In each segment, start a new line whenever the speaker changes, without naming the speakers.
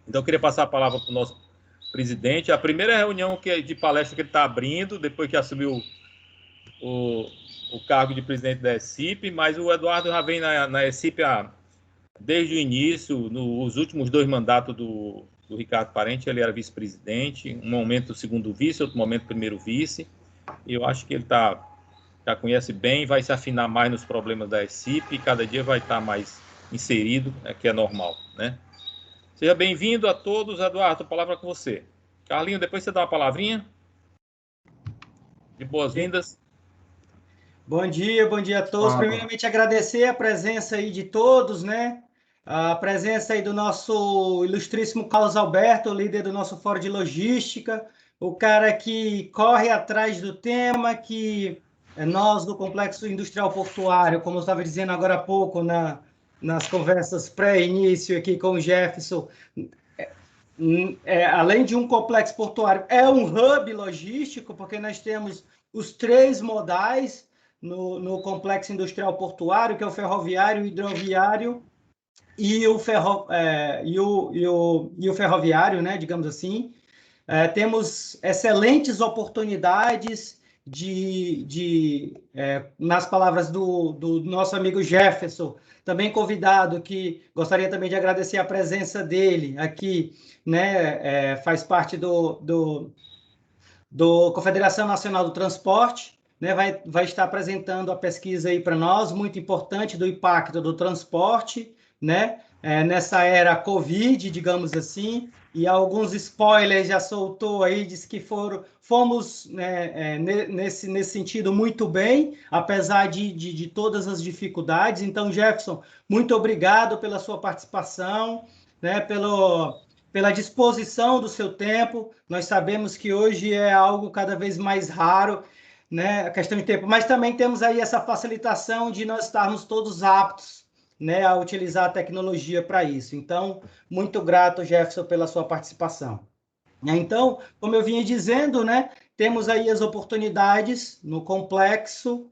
Então, eu queria passar a palavra para o nosso presidente. A primeira reunião de palestra que ele está abrindo, depois que assumiu o cargo de presidente da ECIP, mas o Eduardo já vem na ECIP desde o início, nos últimos 2 mandatos do Ricardo Parente, ele era vice-presidente, um momento segundo vice, outro momento primeiro vice, e eu acho que ele já conhece bem, vai se afinar mais nos problemas da ECIP, e cada dia vai estar mais inserido, que é normal, né? Seja bem-vindo a todos. Eduardo, a palavra é com você. Carlinho, depois você dá uma palavrinha de boas-vindas.
Bom dia a todos. Primeiramente, agradecer a presença aí de todos, né? A presença aí do nosso ilustríssimo Carlos Alberto, líder do nosso Fórum de Logística, o cara que corre atrás do tema, que nós do Complexo Industrial Portuário, como eu estava dizendo agora há pouco nas conversas pré-início aqui com o Jefferson, além de um complexo portuário, é um hub logístico, porque nós temos os 3 modais no complexo industrial portuário, que é o ferroviário, o hidroviário e o ferroviário, né, digamos assim. Temos excelentes oportunidades nas palavras do nosso amigo Jefferson, também convidado, que gostaria também de agradecer a presença dele aqui, né, faz parte do Confederação Nacional do Transporte, né, vai estar apresentando a pesquisa aí para nós, muito importante, do impacto do transporte, né, nessa era Covid, digamos assim, e alguns spoilers já soltou aí, disse que fomos, né, nesse sentido muito bem, apesar de todas as dificuldades. Então, Jefferson, muito obrigado pela sua participação, né, pela disposição do seu tempo. Nós sabemos que hoje é algo cada vez mais raro, né, a questão de tempo, mas também temos aí essa facilitação de nós estarmos todos aptos, né, a utilizar a tecnologia para isso. Então, muito grato, Jefferson, pela sua participação. Então, como eu vinha dizendo, né, temos aí as oportunidades no complexo,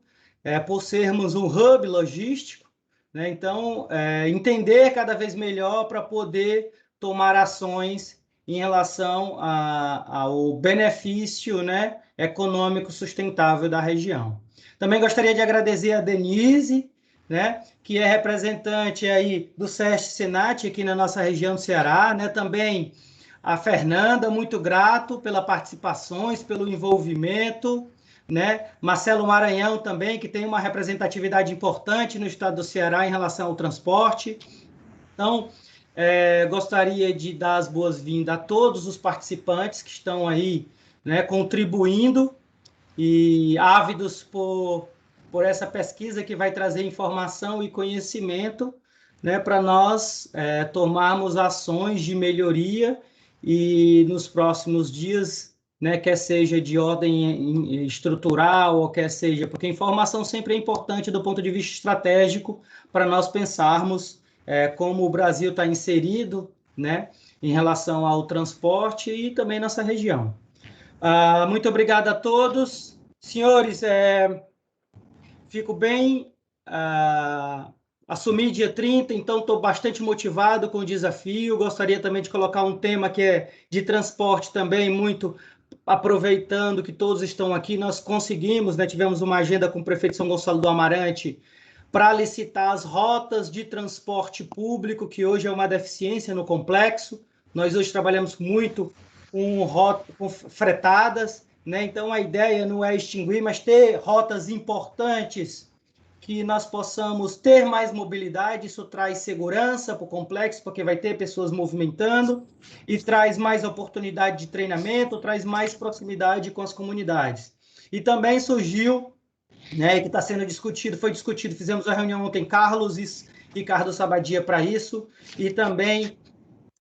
por sermos um hub logístico, né, então, entender cada vez melhor para poder tomar ações em relação ao benefício, né, econômico sustentável da região. Também gostaria de agradecer a Denise, né, que é representante aí do SESC-Senat aqui na nossa região do Ceará, né, também a Fernanda, muito grato pela participações, pelo envolvimento, né, Marcelo Maranhão também, que tem uma representatividade importante no estado do Ceará em relação ao transporte. Então, gostaria de dar as boas-vindas a todos os participantes que estão aí, né, contribuindo e ávidos por essa pesquisa que vai trazer informação e conhecimento, né, para nós tomarmos ações de melhoria e nos próximos dias, né, quer seja de ordem estrutural ou quer seja, porque informação sempre é importante do ponto de vista estratégico para nós pensarmos como o Brasil está inserido, né, em relação ao transporte e também nossa região. Muito obrigado a todos. Senhores, fico bem, assumi dia 30, então estou bastante motivado com o desafio. Gostaria também de colocar um tema que é de transporte também, muito aproveitando que todos estão aqui. Nós conseguimos, né, tivemos uma agenda com o prefeito São Gonçalo do Amarante para licitar as rotas de transporte público, que hoje é uma deficiência no complexo. Nós hoje trabalhamos muito com fretadas, né? Então, a ideia não é extinguir, mas ter rotas importantes que nós possamos ter mais mobilidade. Isso traz segurança para o complexo, porque vai ter pessoas movimentando, e traz mais oportunidade de treinamento, traz mais proximidade com as comunidades. E também surgiu, né, que está sendo discutido, foi discutido, fizemos uma reunião ontem, Carlos e Ricardo Sabadia, para isso, e também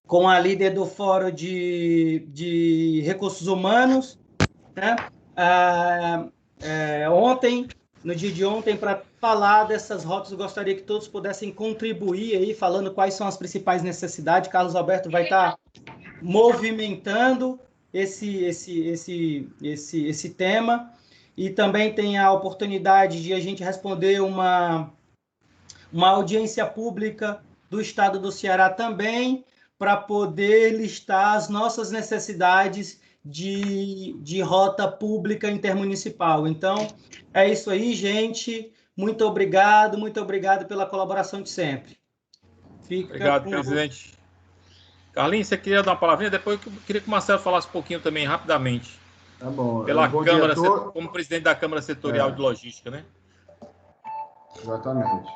com a líder do Fórum de Recursos Humanos, né? Ontem, no dia de ontem, para falar dessas rotas, eu gostaria que todos pudessem contribuir aí, falando quais são as principais necessidades. Carlos Alberto vai estar movimentando esse tema, e também tem a oportunidade de a gente responder uma audiência pública do estado do Ceará também, para poder listar as nossas necessidades de rota pública intermunicipal. Então, é isso aí, gente. Muito obrigado pela colaboração de sempre.
Obrigado, presidente. Carlinhos, você queria dar uma palavrinha? Depois eu queria que o Marcelo falasse um pouquinho também, rapidamente.
Tá bom.
Pela Câmara, como presidente da Câmara Setorial de Logística, né?
Exatamente.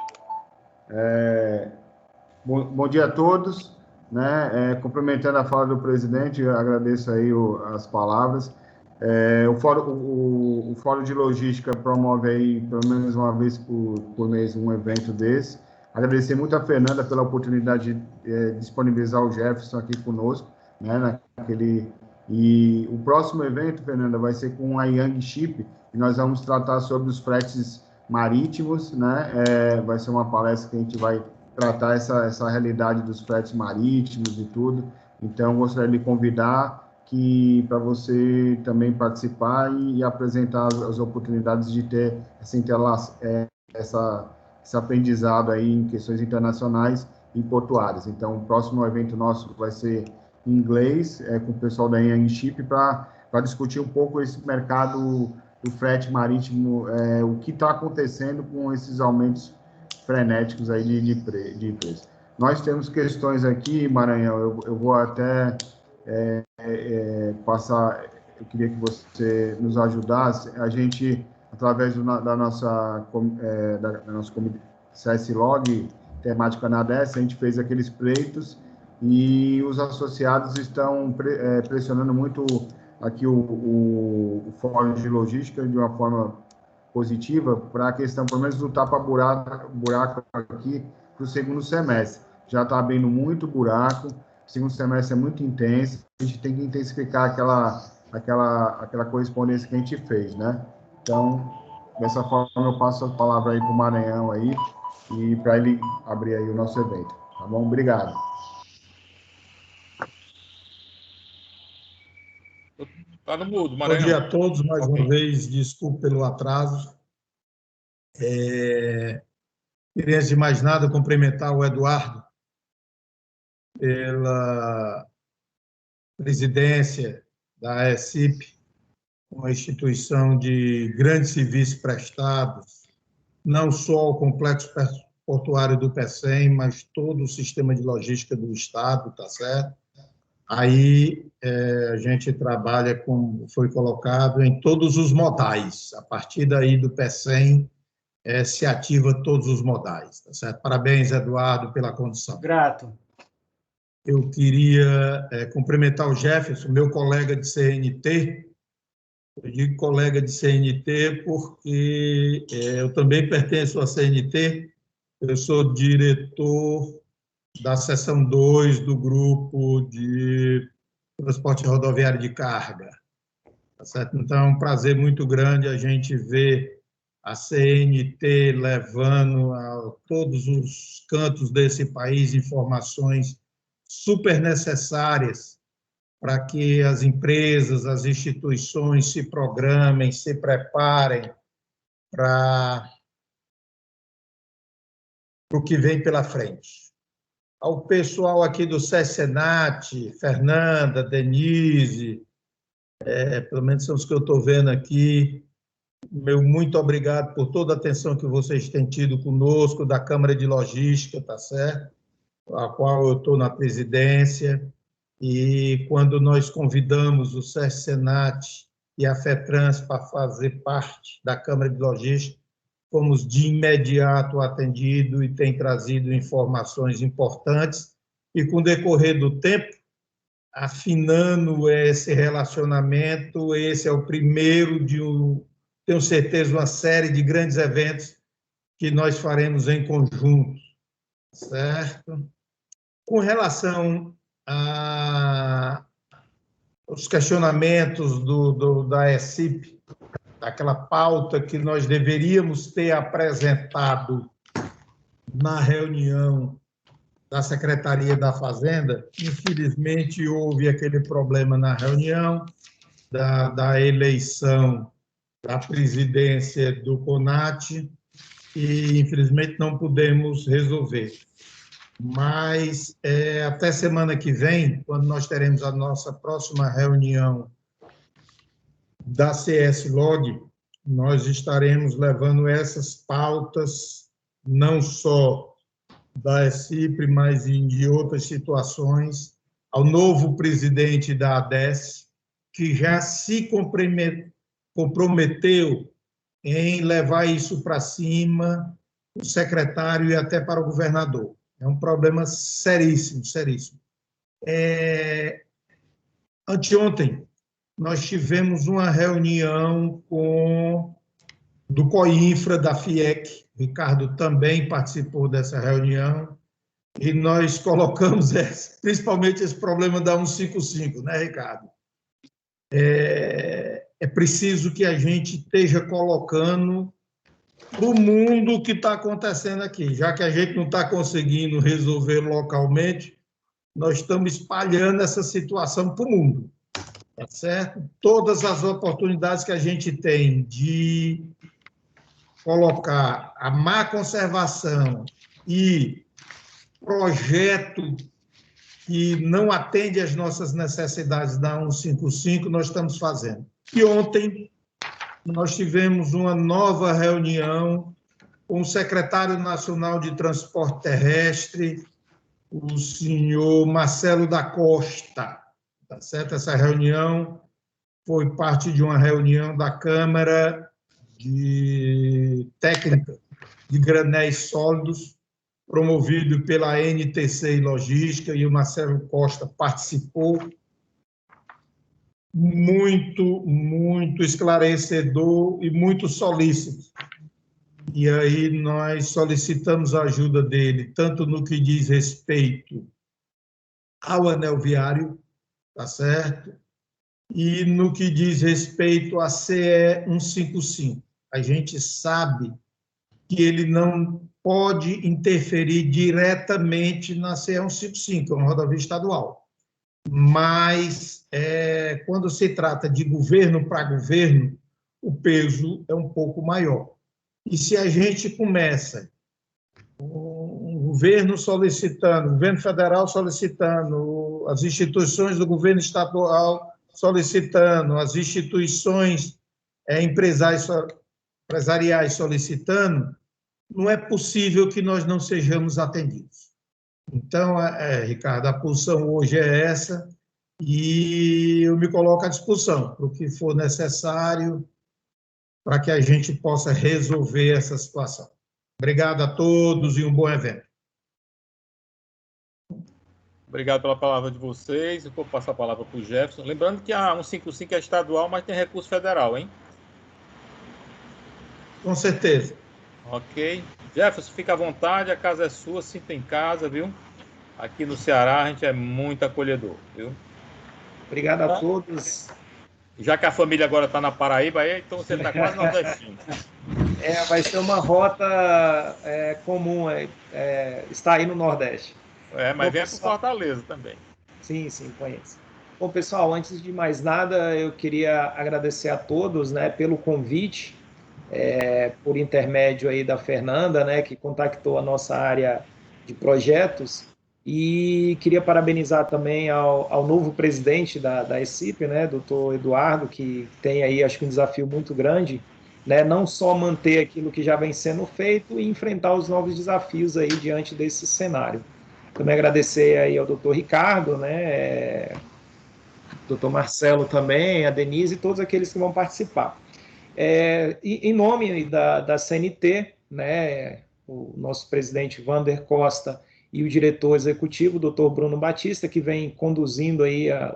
Bom dia a todos. Né? Complementando a fala do presidente, eu agradeço aí as palavras. O Fórum de Logística promove aí, pelo menos uma vez por mês, um evento desse. Agradecer muito a Fernanda pela oportunidade de disponibilizar o Jefferson aqui conosco, né? E o próximo evento, Fernanda, vai ser com a Young Ship, e nós vamos tratar sobre os fretes marítimos, né? Vai ser uma palestra que a gente vai tratar essa realidade dos fretes marítimos e tudo. Então, gostaria de convidar para você também participar e apresentar as oportunidades de ter esse aprendizado aí em questões internacionais e portuárias. Então, o próximo evento nosso vai ser em inglês, com o pessoal da Young Ship, para discutir um pouco esse mercado do frete marítimo, o que está acontecendo com esses aumentos frenéticos aí de preço. Nós temos questões aqui, Maranhão, eu vou até passar, eu queria que você nos ajudasse. A gente, através da nossa CS-Log, temática NADES, a gente fez aqueles pleitos e os associados estão pressionando muito aqui o Fórum de Logística de uma forma positiva para a questão, pelo menos, do tapa-buraco aqui para o segundo semestre. Já está abrindo muito buraco, o segundo semestre é muito intenso, a gente tem que intensificar aquela correspondência que a gente fez, né? Então, dessa forma, eu passo a palavra aí para o Maranhão aí, e para ele abrir aí o nosso evento, tá bom? Obrigado.
Tá no mudo, Maranhão.
Bom dia a todos, mais uma vez, desculpe pelo atraso. Queria, antes de mais nada, cumprimentar o Eduardo pela presidência da AECIP, uma instituição de grandes serviços prestados, não só ao complexo portuário do PECEM, mas todo o sistema de logística do Estado, tá certo? Aí a gente trabalha, como foi colocado, em todos os modais. A partir daí do PECEM se ativa todos os modais. Tá certo? Parabéns, Eduardo, pela condição.
Grato.
Eu queria cumprimentar o Jefferson, meu colega de CNT. Eu digo colega de CNT porque eu também pertenço à CNT. Eu sou diretor da seção 2 do grupo de transporte rodoviário de carga. Tá certo? Então, é um prazer muito grande a gente ver a CNT levando a todos os cantos desse país informações super necessárias para que as empresas, as instituições se programem, se preparem para o que vem pela frente. Ao pessoal aqui do SESCENAT, Fernanda, Denise, pelo menos são os que eu estou vendo aqui, meu muito obrigado por toda a atenção que vocês têm tido conosco, da Câmara de Logística, tá certo? A qual eu estou na presidência, e quando nós convidamos o SESCENAT e a FETRANS para fazer parte da Câmara de Logística, fomos de imediato atendidos e tem trazido informações importantes, e com o decorrer do tempo, afinando esse relacionamento, esse é o primeiro tenho certeza, uma série de grandes eventos que nós faremos em conjunto, certo? Com relação aos questionamentos da ECIP, aquela pauta que nós deveríamos ter apresentado na reunião da Secretaria da Fazenda, infelizmente houve aquele problema na reunião da eleição da presidência do CONAT e, infelizmente, não pudemos resolver. Mas até semana que vem, quando nós teremos a nossa próxima reunião da CS-Log, nós estaremos levando essas pautas, não só da ECIPRE, mas de outras situações, ao novo presidente da ADES, que já se comprometeu em levar isso para cima, o secretário e até para o governador. É um problema seríssimo, seríssimo. Anteontem, nós tivemos uma reunião do COINFRA, da FIEC, Ricardo também participou dessa reunião, e nós colocamos principalmente esse problema da 155, né, Ricardo? É preciso que a gente esteja colocando para o mundo o que está acontecendo aqui. Já que a gente não está conseguindo resolver localmente, nós estamos espalhando essa situação para o mundo, tá certo? Todas as oportunidades que a gente tem de colocar a má conservação e projeto que não atende às nossas necessidades da 155, nós estamos fazendo. E ontem nós tivemos uma nova reunião com o secretário nacional de Transporte Terrestre, o senhor Marcelo da Costa, tá certo? Essa reunião foi parte de uma reunião da Câmara de Técnica de Granéis Sólidos, promovido pela NTC e Logística, e o Marcelo Costa participou. Muito esclarecedor e muito solícito. E aí nós solicitamos a ajuda dele, tanto no que diz respeito ao anel viário, tá certo? E no que diz respeito à CE 155. A gente sabe que ele não pode interferir diretamente na CE 155, é uma rodovia estadual. Mas, quando se trata de governo para governo, o peso é um pouco maior. E se a gente começa um governo solicitando, o governo federal solicitando, as instituições do governo estadual solicitando, as instituições empresariais solicitando, não é possível que nós não sejamos atendidos. Então, Ricardo, a posição hoje é essa e eu me coloco à disposição para o que for necessário para que a gente possa resolver essa situação. Obrigado a todos e um bom evento.
Obrigado pela palavra de vocês. Eu vou passar a palavra para o Jefferson. Lembrando que a 155 é estadual, mas tem recurso federal, hein?
Com certeza.
Ok. Jefferson, fica à vontade, a casa é sua, sinta em casa, viu? Aqui no Ceará a gente é muito acolhedor, viu?
Obrigado a todos.
Já que a família agora está na Paraíba, então você está quase nordestino.
Vai ser uma rota comum, estar aí no Nordeste.
Mas vem para Fortaleza também.
Sim, conheço. Bom, pessoal, antes de mais nada, eu queria agradecer a todos, né, pelo convite, por intermédio aí da Fernanda, né, que contactou a nossa área de projetos, e queria parabenizar também ao novo presidente da ECIPRE, né, doutor Eduardo, que tem aí, acho que um desafio muito grande, né, não só manter aquilo que já vem sendo feito e enfrentar os novos desafios aí diante desse cenário. Também agradecer aí ao doutor Ricardo, né, doutor Marcelo também, a Denise e todos aqueles que vão participar. Em nome da CNT, né, o nosso presidente Vander Costa e o diretor executivo, doutor Bruno Batista, que vem conduzindo aí o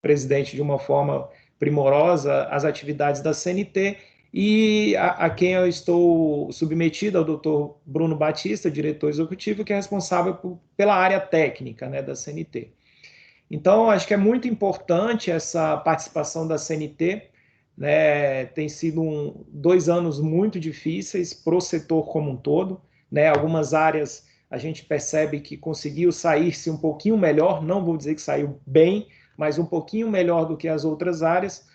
presidente de uma forma primorosa as atividades da CNT, e a quem eu estou submetido, ao doutor Bruno Batista, diretor executivo, que é responsável pela área técnica, né, da CNT. Então, acho que é muito importante essa participação da CNT, né, tem sido 2 anos muito difíceis para o setor como um todo, né, algumas áreas a gente percebe que conseguiu sair-se um pouquinho melhor, não vou dizer que saiu bem, mas um pouquinho melhor do que as outras áreas,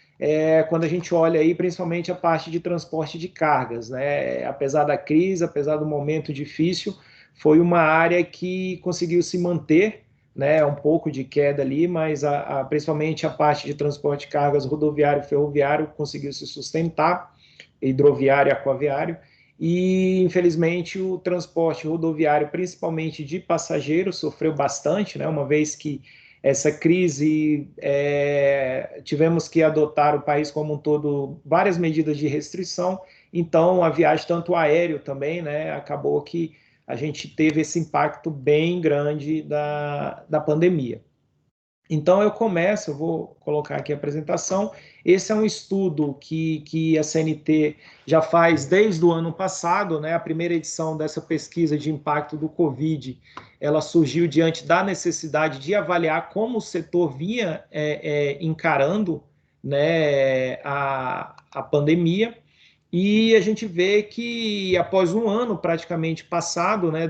quando a gente olha aí principalmente a parte de transporte de cargas, né, apesar da crise, apesar do momento difícil, foi uma área que conseguiu se manter, né, um pouco de queda ali, mas principalmente a parte de transporte de cargas rodoviário e ferroviário conseguiu se sustentar, hidroviário e aquaviário, e infelizmente o transporte rodoviário, principalmente de passageiros, sofreu bastante, né, uma vez que essa crise, tivemos que adotar, o país como um todo, várias medidas de restrição, então a viagem, tanto aéreo também, né, acabou que a gente teve esse impacto bem grande da pandemia. Então, eu vou colocar aqui a apresentação. Esse é um estudo que a CNT já faz desde o ano passado, né? A primeira edição dessa pesquisa de impacto do Covid, ela surgiu diante da necessidade de avaliar como o setor vinha encarando, né, a pandemia. E a gente vê que após um ano praticamente passado, né,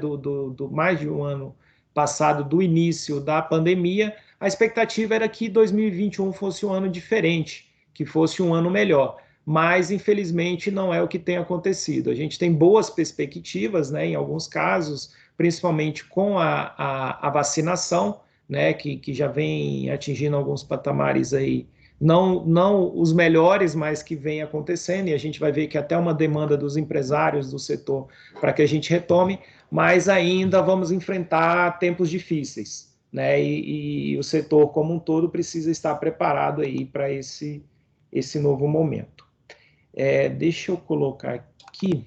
mais de um ano passado do início da pandemia, a expectativa era que 2021 fosse um ano diferente, que fosse um ano melhor. Mas, infelizmente, não é o que tem acontecido. A gente tem boas perspectivas, né, em alguns casos, principalmente com a vacinação, né, que já vem atingindo alguns patamares aí, não os melhores, mas que vem acontecendo, e a gente vai ver que até uma demanda dos empresários do setor para que a gente retome, mas ainda vamos enfrentar tempos difíceis, né? E o setor como um todo precisa estar preparado aí para esse novo momento. Deixa eu colocar aqui.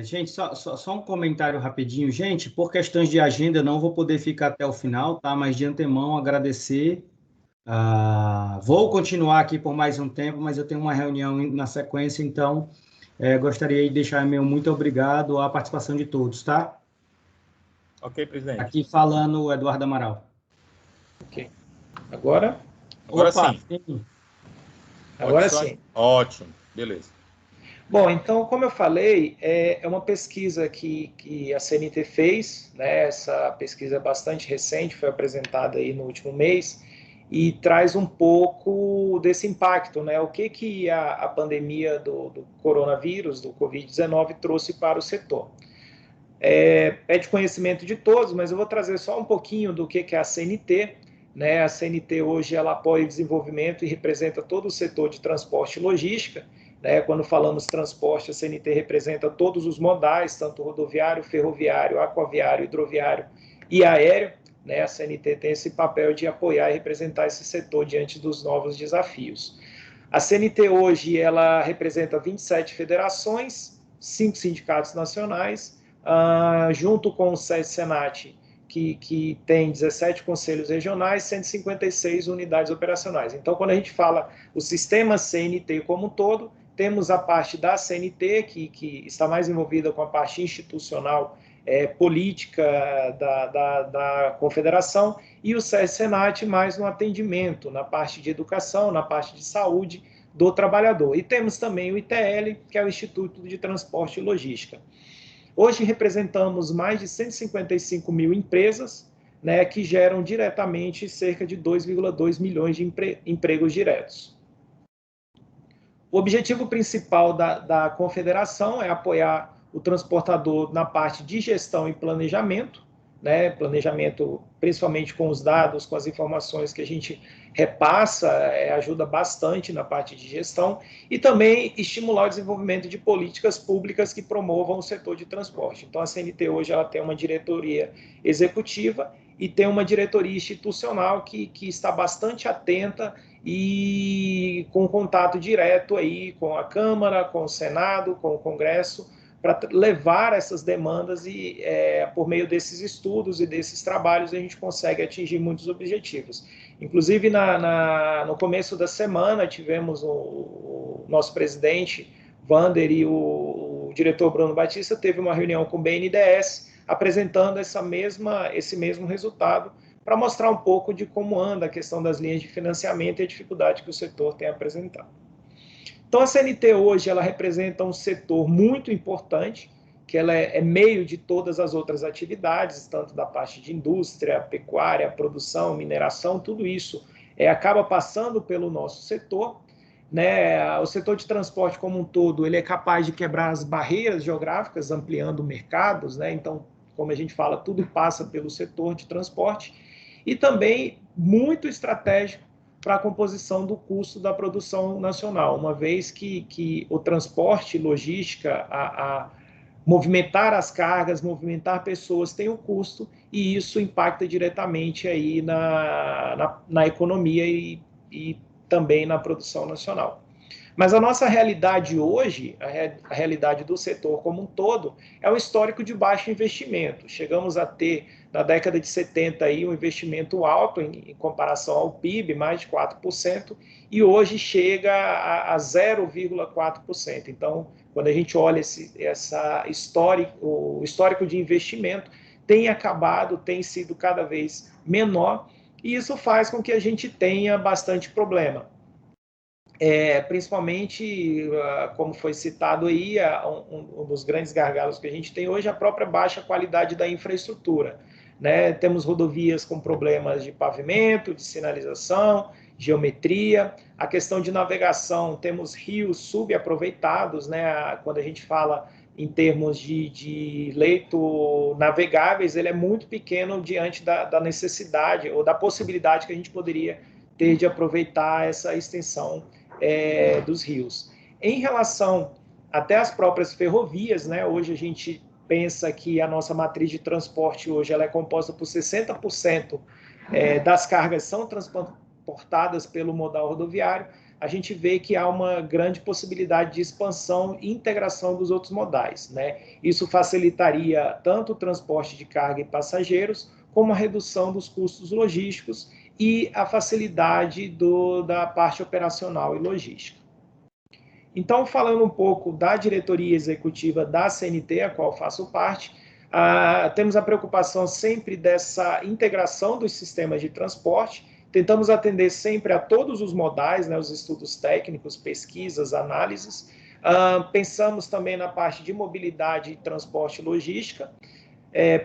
Gente, só um comentário rapidinho. Gente, por questões de agenda, não vou poder ficar até o final, tá? Mas de antemão, agradecer. Vou continuar aqui por mais um tempo, mas eu tenho uma reunião na sequência, então gostaria de deixar meu muito obrigado à participação de todos, tá?
Ok, presidente.
Aqui falando o Eduardo Amaral.
Ok. Agora
sim.
Agora sim.
Ótimo, beleza.
Bom, então, como eu falei, é uma pesquisa que a CNT fez, né? Essa pesquisa é bastante recente, foi apresentada aí no último mês, e traz um pouco desse impacto, né? O que a pandemia do coronavírus, do Covid-19, trouxe para o setor. É de conhecimento de todos, mas eu vou trazer só um pouquinho do que é a CNT, né? A CNT hoje ela apoia o desenvolvimento e representa todo o setor de transporte e logística, né? Quando falamos transporte, a CNT representa todos os modais, tanto rodoviário, ferroviário, aquaviário, hidroviário e aéreo, né? A CNT tem esse papel de apoiar e representar esse setor diante dos novos desafios. A CNT hoje ela representa 27 federações, 5 sindicatos nacionais, junto com o SESI-Senat, que tem 17 conselhos regionais, 156 unidades operacionais. Então, quando a gente fala o sistema CNT como um todo, temos a parte da CNT, que está mais envolvida com a parte institucional, política da confederação, e o SESI-Senat mais no atendimento, na parte de educação, na parte de saúde do trabalhador. E temos também o ITL, que é o Instituto de Transporte e Logística. Hoje representamos mais de 155 mil empresas, né, que geram diretamente cerca de 2,2 milhões de empregos diretos. O objetivo principal da confederação é apoiar o transportador na parte de gestão e planejamento, né, planejamento principalmente com os dados, com as informações que a gente repassa, ajuda bastante na parte de gestão, e também estimular o desenvolvimento de políticas públicas que promovam o setor de transporte. Então, a CNT hoje ela tem uma diretoria executiva e tem uma diretoria institucional que está bastante atenta e com contato direto aí com a Câmara, com o Senado, com o Congresso, para levar essas demandas e, por meio desses estudos e desses trabalhos, a gente consegue atingir muitos objetivos. Inclusive, no começo da semana, tivemos o nosso presidente, Vander, e o diretor Bruno Batista, teve uma reunião com o BNDES, apresentando esse mesmo resultado, para mostrar um pouco de como anda a questão das linhas de financiamento e a dificuldade que o setor tem apresentado. Então, a CNT hoje ela representa um setor muito importante, que ela é meio de todas as outras atividades, tanto da parte de indústria, pecuária, produção, mineração, tudo isso acaba passando pelo nosso setor, né? O setor de transporte como um todo, ele é capaz de quebrar as barreiras geográficas, ampliando mercados, né? Então, como a gente fala, tudo passa pelo setor de transporte, e também muito estratégico para a composição do custo da produção nacional, uma vez que o transporte, logística, movimentar as cargas, movimentar pessoas tem um custo, e isso impacta diretamente aí na economia e também na produção nacional. Mas a nossa realidade hoje, a realidade do setor como um todo, é um histórico de baixo investimento. Chegamos a ter, na década de 70, aí, um investimento alto em comparação ao PIB, mais de 4%, e hoje chega a 0,4%. Então, quando a gente olha o histórico de investimento, tem acabado, tem sido cada vez menor, e isso faz com que a gente tenha bastante problema. Principalmente, como foi citado aí, um dos grandes gargalos que a gente tem hoje é a própria baixa qualidade da infraestrutura, né? Temos rodovias com problemas de pavimento, de sinalização, geometria, a questão de navegação, temos rios subaproveitados, né? Quando a gente fala em termos de leito navegáveis, ele é muito pequeno diante da necessidade ou da possibilidade que a gente poderia ter de aproveitar essa extensão dos rios. Em relação até às próprias ferrovias, né, hoje a gente pensa que a nossa matriz de transporte hoje ela é composta por 60% das cargas são transportadas pelo modal rodoviário, a gente vê que há uma grande possibilidade de expansão e integração dos outros modais, né? Isso facilitaria tanto o transporte de carga e passageiros, como a redução dos custos logísticos e a facilidade da parte operacional e logística. Então, falando um pouco da diretoria executiva da CNT, a qual faço parte, temos a preocupação sempre dessa integração dos sistemas de transporte, tentamos atender sempre a todos os modais, né, os estudos técnicos, pesquisas, análises, pensamos também na parte de mobilidade, transporte e logística.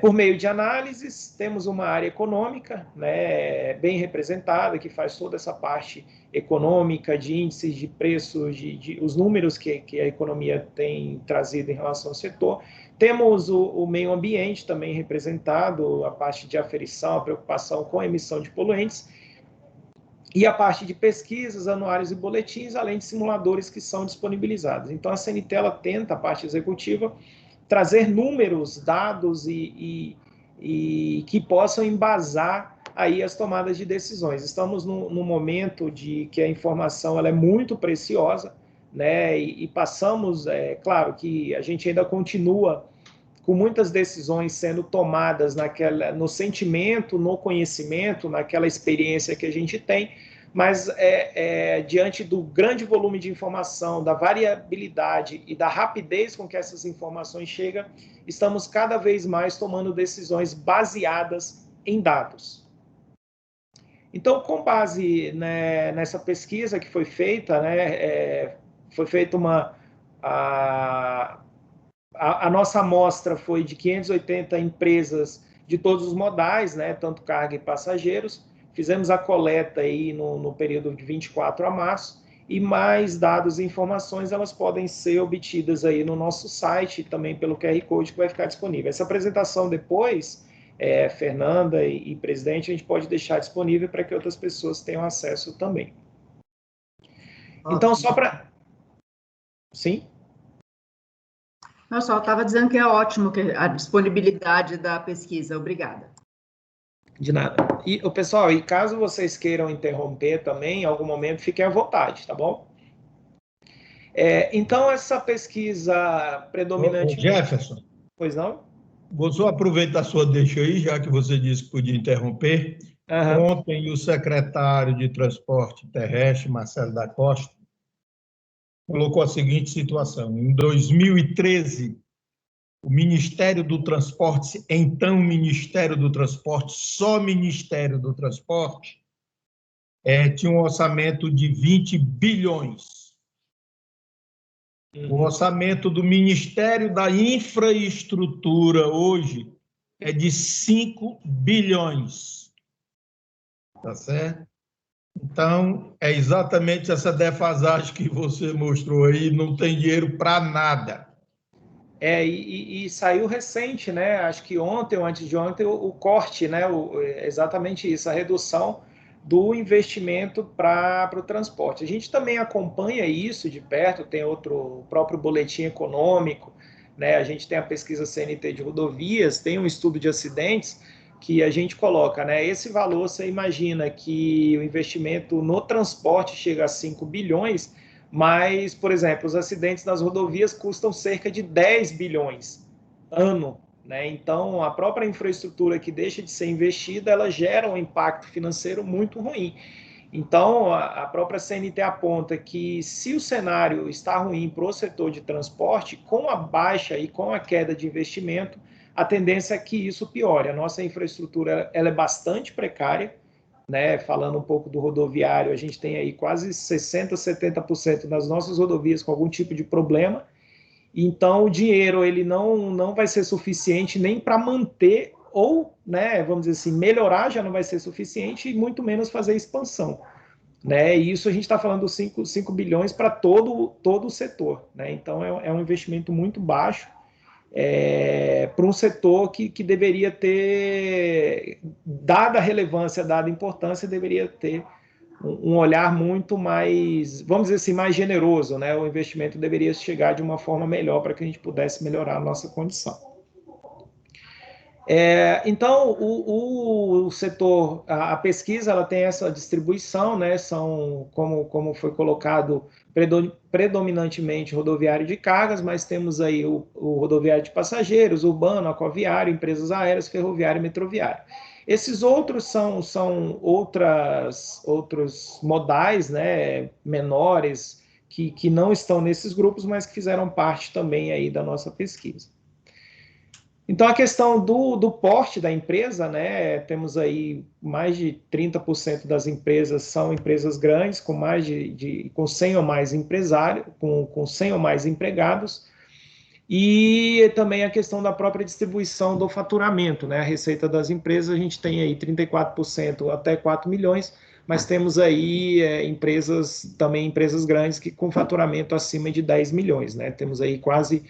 Por meio de análises, temos uma área econômica, né, bem representada, que faz toda essa parte econômica, de índices de preços, os números que a economia tem trazido em relação ao setor. Temos o meio ambiente também representado, a parte de aferição, a preocupação com a emissão de poluentes, e a parte de pesquisas, anuários e boletins, além de simuladores que são disponibilizados. Então, a CNT ela tenta, a parte executiva, trazer números, dados e que possam embasar aí as tomadas de decisões. Estamos num momento de que a informação ela é muito preciosa, né? E passamos, claro que a gente ainda continua com muitas decisões sendo tomadas no sentimento, no conhecimento, naquela experiência que a gente tem, mas diante do grande volume de informação, da variabilidade e da rapidez com que essas informações chegam, estamos cada vez mais tomando decisões baseadas em dados. Então, com base, né, nessa pesquisa que foi feita, né, foi feita a nossa amostra foi de 580 empresas de todos os modais, né, tanto carga e passageiros. Fizemos a coleta aí no período de 24 a março, e mais dados e informações elas podem ser obtidas aí no nosso site, também pelo QR Code que vai ficar disponível. Essa apresentação depois, Fernanda e presidente, a gente pode deixar disponível para que outras pessoas tenham acesso também. Então, só para... Sim?
Não, só estava dizendo que é ótimo a disponibilidade da pesquisa. Obrigada.
De nada. E, pessoal, e caso vocês queiram interromper também, em algum momento, fiquem à vontade, tá bom? Então, essa pesquisa predominante...
Jefferson.
Pois não?
Vou só aproveitar a sua deixa aí, já que você disse que podia interromper. Ontem, o secretário de Transporte Terrestre, Marcelo da Costa, colocou a seguinte situação. Em 2013, o Ministério do Transporte, então Ministério do Transporte, só Ministério do Transporte, tinha um orçamento de 20 bilhões. O orçamento do Ministério da Infraestrutura hoje é de 5 bilhões. Tá certo? Então, é exatamente essa defasagem que você mostrou aí, não tem dinheiro para nada.
E saiu recente, né? Acho que ontem ou antes de ontem, o corte, né? Exatamente isso, a redução do investimento para o transporte. A gente também acompanha isso de perto, tem o próprio boletim econômico, né? A gente tem a pesquisa CNT de rodovias, tem um estudo de acidentes que a gente coloca, né? Esse valor, você imagina que o investimento no transporte chega a 5 bilhões, mas, por exemplo, os acidentes nas rodovias custam cerca de 10 bilhões ano, né? Então, a própria infraestrutura que deixa de ser investida, ela gera um impacto financeiro muito ruim. Então, a própria CNT aponta que se o cenário está ruim para o setor de transporte, com a baixa e com a queda de investimento, a tendência é que isso piore. A nossa infraestrutura ela é bastante precária, né? Falando um pouco do rodoviário, a gente tem aí quase 60%, 70% das nossas rodovias com algum tipo de problema. Então, o dinheiro ele não vai ser suficiente nem para manter ou, né, vamos dizer assim, melhorar já não vai ser suficiente e muito menos fazer expansão. Né? E isso a gente está falando dos 5 bilhões para todo o setor. Né? Então, é um investimento muito baixo para um setor que deveria ter, dada a relevância, dada a importância, deveria ter um olhar muito mais, vamos dizer assim, mais generoso, né? O investimento deveria chegar de uma forma melhor para que a gente pudesse melhorar a nossa condição. Então, o setor, a pesquisa, ela tem essa distribuição, né? São, como foi colocado, predominantemente rodoviário de cargas, mas temos aí o rodoviário de passageiros, urbano, aquaviário, empresas aéreas, ferroviário e metroviário. Esses outros são outros modais, né, menores, que não estão nesses grupos, mas que fizeram parte também aí da nossa pesquisa. Então, a questão do porte da empresa, né, temos aí mais de 30% das empresas são empresas grandes, com mais com 100 ou mais empresários, com 100 ou mais empregados, e também a questão da própria distribuição do faturamento, né, a receita das empresas, a gente tem aí 34% até 4 milhões, mas temos aí empresas grandes que com faturamento acima de 10 milhões, né, temos aí quase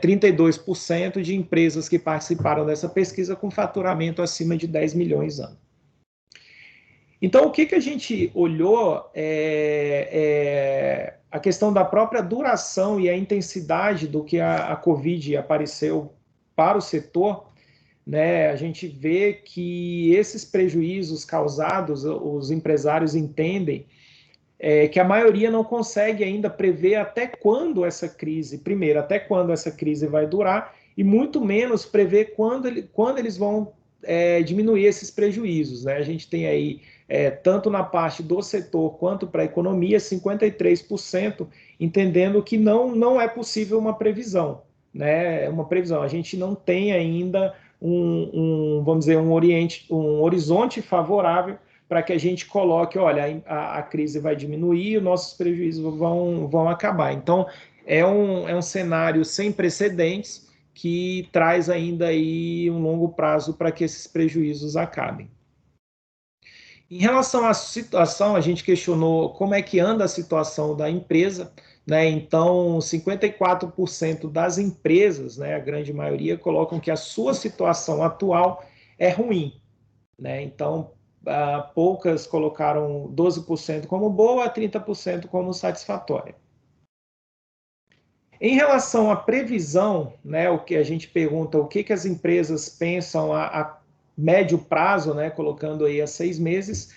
32% de empresas que participaram dessa pesquisa com faturamento acima de 10 milhões ano. Então, o que a gente olhou a questão da própria duração e a intensidade do que a Covid apareceu para o setor, né? A gente vê que esses prejuízos causados, os empresários entendem que a maioria não consegue ainda prever até quando essa crise, primeiro, até quando essa crise vai durar, e muito menos prever quando eles vão diminuir esses prejuízos. Né? A gente tem aí, tanto na parte do setor quanto para a economia, 53% entendendo que não é possível uma previsão. Né? Uma previsão. A gente não tem ainda vamos dizer, um horizonte favorável para que a gente coloque, olha, a crise vai diminuir, os nossos prejuízos vão acabar. Então, é um cenário sem precedentes que traz ainda aí um longo prazo para que esses prejuízos acabem. Em relação à situação, a gente questionou como é que anda a situação da empresa, né? Então, 54% das empresas, né, a grande maioria, colocam que a sua situação atual é ruim, né? Então, poucas colocaram 12% como boa, 30% como satisfatória. Em relação à previsão, né, o que a gente pergunta, o que as empresas pensam a médio prazo, né, colocando aí a 6 meses,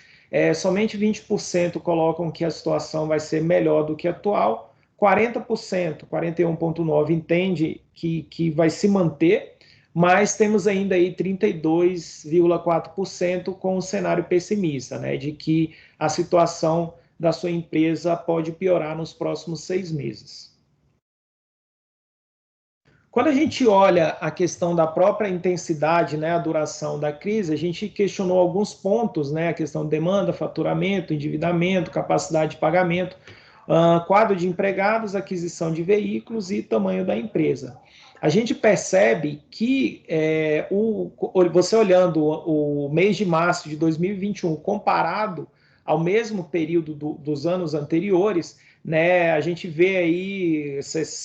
somente 20% colocam que a situação vai ser melhor do que a atual, 40%, 41,9% entende que vai se manter, mas temos ainda aí 32,4% com um cenário pessimista, né, de que a situação da sua empresa pode piorar nos próximos 6 meses. Quando a gente olha a questão da própria intensidade, né, a duração da crise, a gente questionou alguns pontos, né, a questão de demanda, faturamento, endividamento, capacidade de pagamento, quadro de empregados, aquisição de veículos e tamanho da empresa. A gente percebe que, você olhando o mês de março de 2021 comparado ao mesmo período dos anos anteriores, né? A gente vê aí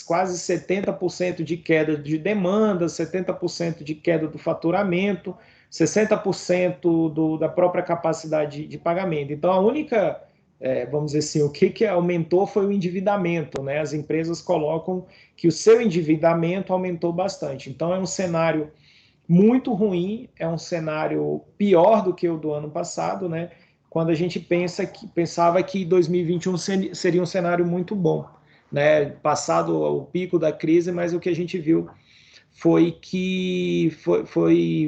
quase 70% de queda de demanda, 70% de queda do faturamento, 60% da própria capacidade de pagamento. Então, a única, vamos dizer assim, o que aumentou foi o endividamento, né? As empresas colocam que o seu endividamento aumentou bastante. Então, é um cenário muito ruim, é um cenário pior do que o do ano passado, né? Quando a gente pensava que 2021 seria um cenário muito bom, né? Passado o pico da crise, mas o que a gente viu foi que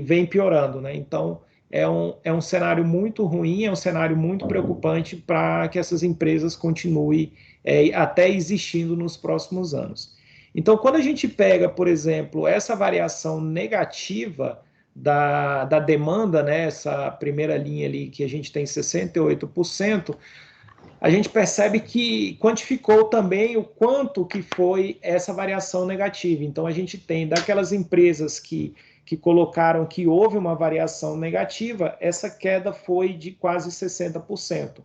vem piorando, né? Então, é um cenário muito ruim, é um cenário muito preocupante para que essas empresas continuem até existindo nos próximos anos. Então, quando a gente pega, por exemplo, essa variação negativa da demanda, né, essa primeira linha ali que a gente tem 68%, a gente percebe que quantificou também o quanto que foi essa variação negativa. Então, a gente tem daquelas empresas que colocaram que houve uma variação negativa, essa queda foi de quase 60%.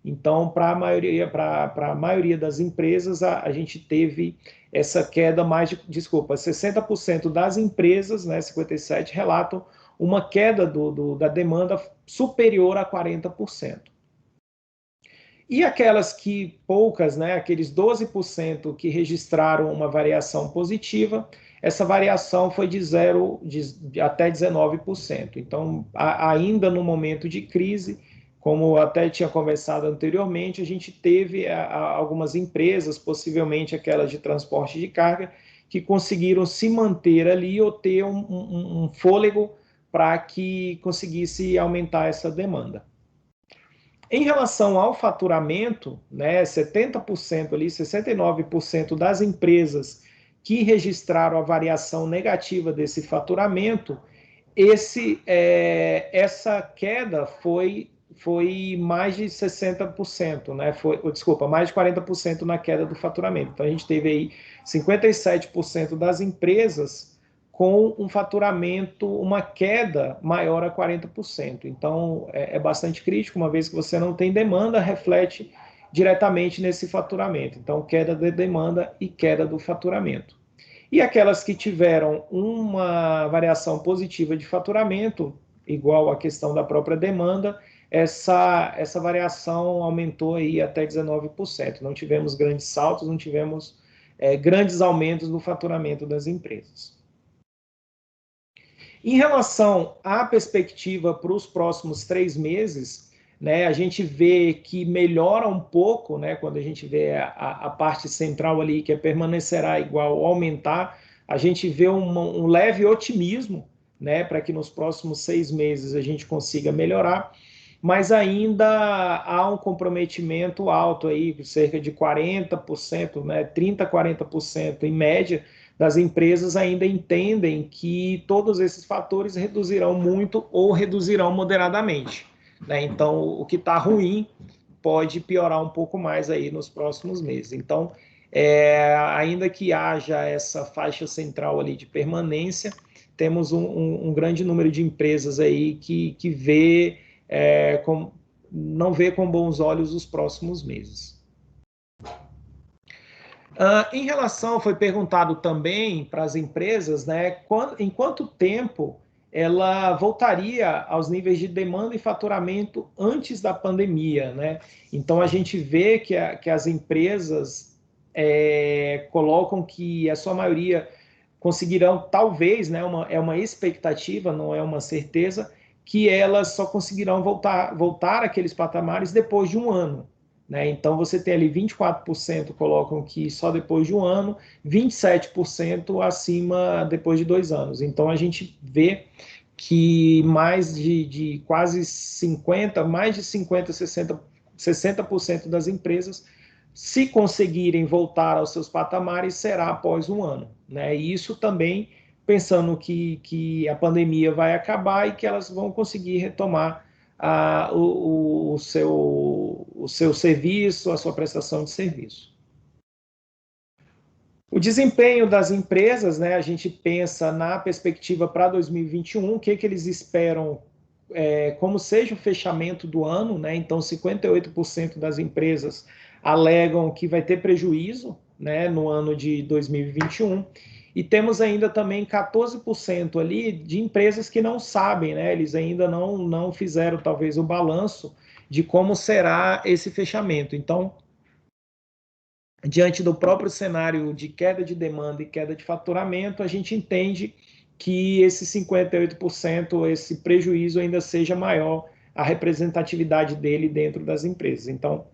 Então, para a maioria das empresas, a gente teve essa queda 60% das empresas, né, 57%, relatam uma queda da demanda superior a 40%. E aquelas poucas, né, aqueles 12% que registraram uma variação positiva, essa variação foi de 0 até 19%. Então, ainda no momento de crise, como até tinha conversado anteriormente, a gente teve algumas empresas, possivelmente aquelas de transporte de carga, que conseguiram se manter ali ou ter um fôlego para que conseguisse aumentar essa demanda. Em relação ao faturamento, né, 70% ali, 69% das empresas que registraram a variação negativa desse faturamento, essa queda foi mais de 60%, né? Mais de 40% na queda do faturamento. Então, a gente teve aí 57% das empresas com um faturamento, uma queda maior a 40%. Então, é bastante crítico, uma vez que você não tem demanda, reflete diretamente nesse faturamento. Então, queda da demanda e queda do faturamento. E aquelas que tiveram uma variação positiva de faturamento, igual à questão da própria demanda, essa variação aumentou aí até 19%. Não tivemos grandes saltos, não tivemos grandes aumentos no faturamento das empresas. Em relação à perspectiva para os próximos 3 meses, né, a gente vê que melhora um pouco, né, quando a gente vê a parte central ali, que permanecerá igual ou aumentar, a gente vê um leve otimismo, né, para que nos próximos 6 meses a gente consiga melhorar, mas ainda há um comprometimento alto aí, cerca de 40%, né, 30% a 40% em média, das empresas ainda entendem que todos esses fatores reduzirão muito ou reduzirão moderadamente, né? Então, o que está ruim pode piorar um pouco mais aí nos próximos meses. Então, ainda que haja essa faixa central ali de permanência, temos um grande número de empresas aí que não vê com bons olhos os próximos meses. Em relação, foi perguntado também para as empresas, né, em quanto tempo ela voltaria aos níveis de demanda e faturamento antes da pandemia, né? Então, a gente vê que as empresas colocam que a sua maioria conseguirão, talvez, né, é uma expectativa, não é uma certeza, que elas só conseguirão voltar àqueles patamares depois de um ano. Né? Então, você tem ali 24% colocam que só depois de um ano, 27% acima depois de 2 anos. Então, a gente vê que mais de quase 50%, 60% das empresas, se conseguirem voltar aos seus patamares, será após um ano. Né? E isso também pensando que a pandemia vai acabar e que elas vão conseguir retomar o seu serviço, a sua prestação de serviço. O desempenho das empresas, né, a gente pensa na perspectiva para 2021, o que eles esperam como seja o fechamento do ano, né? Então 58% das empresas alegam que vai ter prejuízo, né, no ano de 2021, e temos ainda também 14% ali de empresas que não sabem, né, eles ainda não fizeram talvez o balanço de como será esse fechamento. Então, diante do próprio cenário de queda de demanda e queda de faturamento, a gente entende que esse 58%, esse prejuízo ainda seja maior, a representatividade dele dentro das empresas. Então,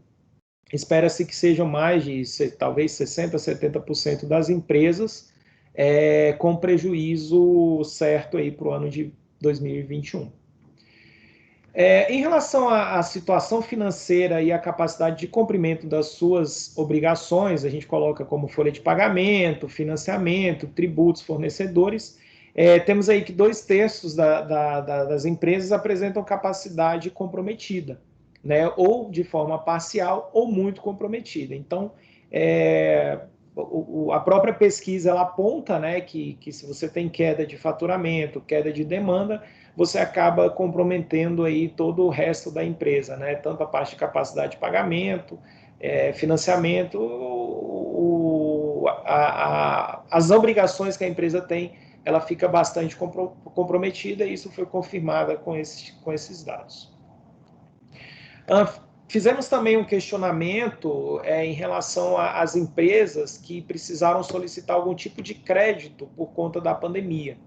espera-se que sejam mais de talvez 60%, 70% das empresas com prejuízo certo aí para o ano de 2021. Em relação à situação financeira e à capacidade de cumprimento das suas obrigações, a gente coloca como folha de pagamento, financiamento, tributos, fornecedores, temos aí que 2/3 das empresas apresentam capacidade comprometida, né, ou de forma parcial ou muito comprometida. Então, a própria pesquisa ela aponta, né, que se você tem queda de faturamento, queda de demanda, você acaba comprometendo aí todo o resto da empresa, né? Tanto a parte de capacidade de pagamento, financiamento, as obrigações que a empresa tem, ela fica bastante comprometida, e isso foi confirmado com esses dados. Fizemos também um questionamento em relação às empresas que precisaram solicitar algum tipo de crédito por conta da pandemia.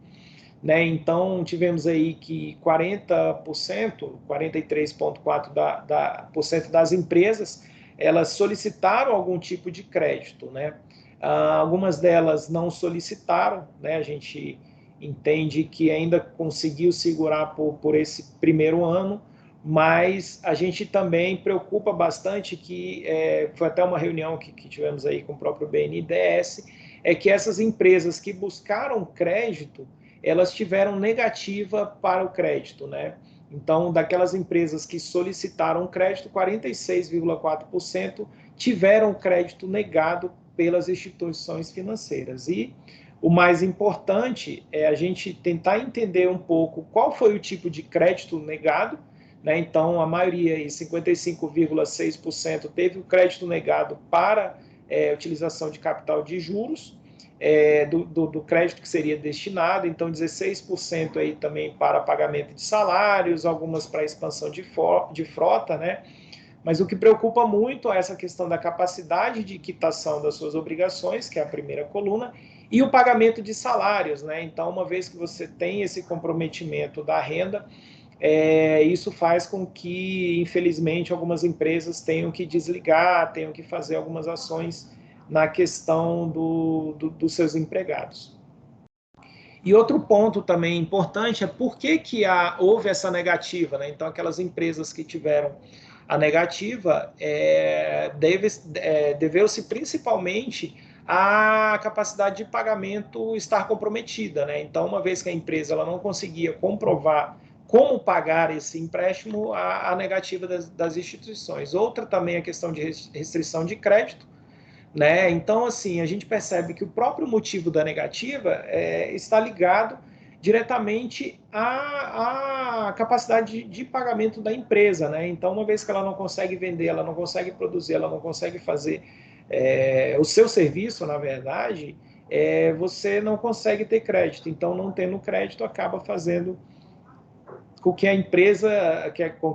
Né? Então, tivemos aí que 40%, 43,4% das empresas, elas solicitaram algum tipo de crédito, né? Algumas delas não solicitaram, né? A gente entende que ainda conseguiu segurar por esse primeiro ano, mas a gente também preocupa bastante que, foi até uma reunião que tivemos aí com o próprio BNDES, que essas empresas que buscaram crédito, elas tiveram negativa para o crédito, né? Então, daquelas empresas que solicitaram crédito, 46,4% tiveram crédito negado pelas instituições financeiras. E o mais importante é a gente tentar entender um pouco qual foi o tipo de crédito negado, né? Então, a maioria, 55,6%, teve o crédito negado para utilização de capital de juros, do crédito que seria destinado, então 16% aí também para pagamento de salários, algumas para expansão de frota, né? Mas o que preocupa muito é essa questão da capacidade de quitação das suas obrigações, que é a primeira coluna, e o pagamento de salários, né? Então, uma vez que você tem esse comprometimento da renda, isso faz com que, infelizmente, algumas empresas tenham que desligar, tenham que fazer algumas ações na questão dos seus empregados. E outro ponto também importante é por que houve essa negativa, né? Então, aquelas empresas que tiveram a negativa, deveu-se principalmente à capacidade de pagamento estar comprometida, né? Então, uma vez que a empresa ela não conseguia comprovar como pagar esse empréstimo, a negativa das instituições. Outra também é a questão de restrição de crédito, né? Então, assim, a gente percebe que o próprio motivo da negativa está ligado diretamente à capacidade de pagamento da empresa, né? Então, uma vez que ela não consegue vender, ela não consegue produzir, ela não consegue fazer o seu serviço, na verdade, você não consegue ter crédito. Então, não tendo crédito, acaba fazendo com que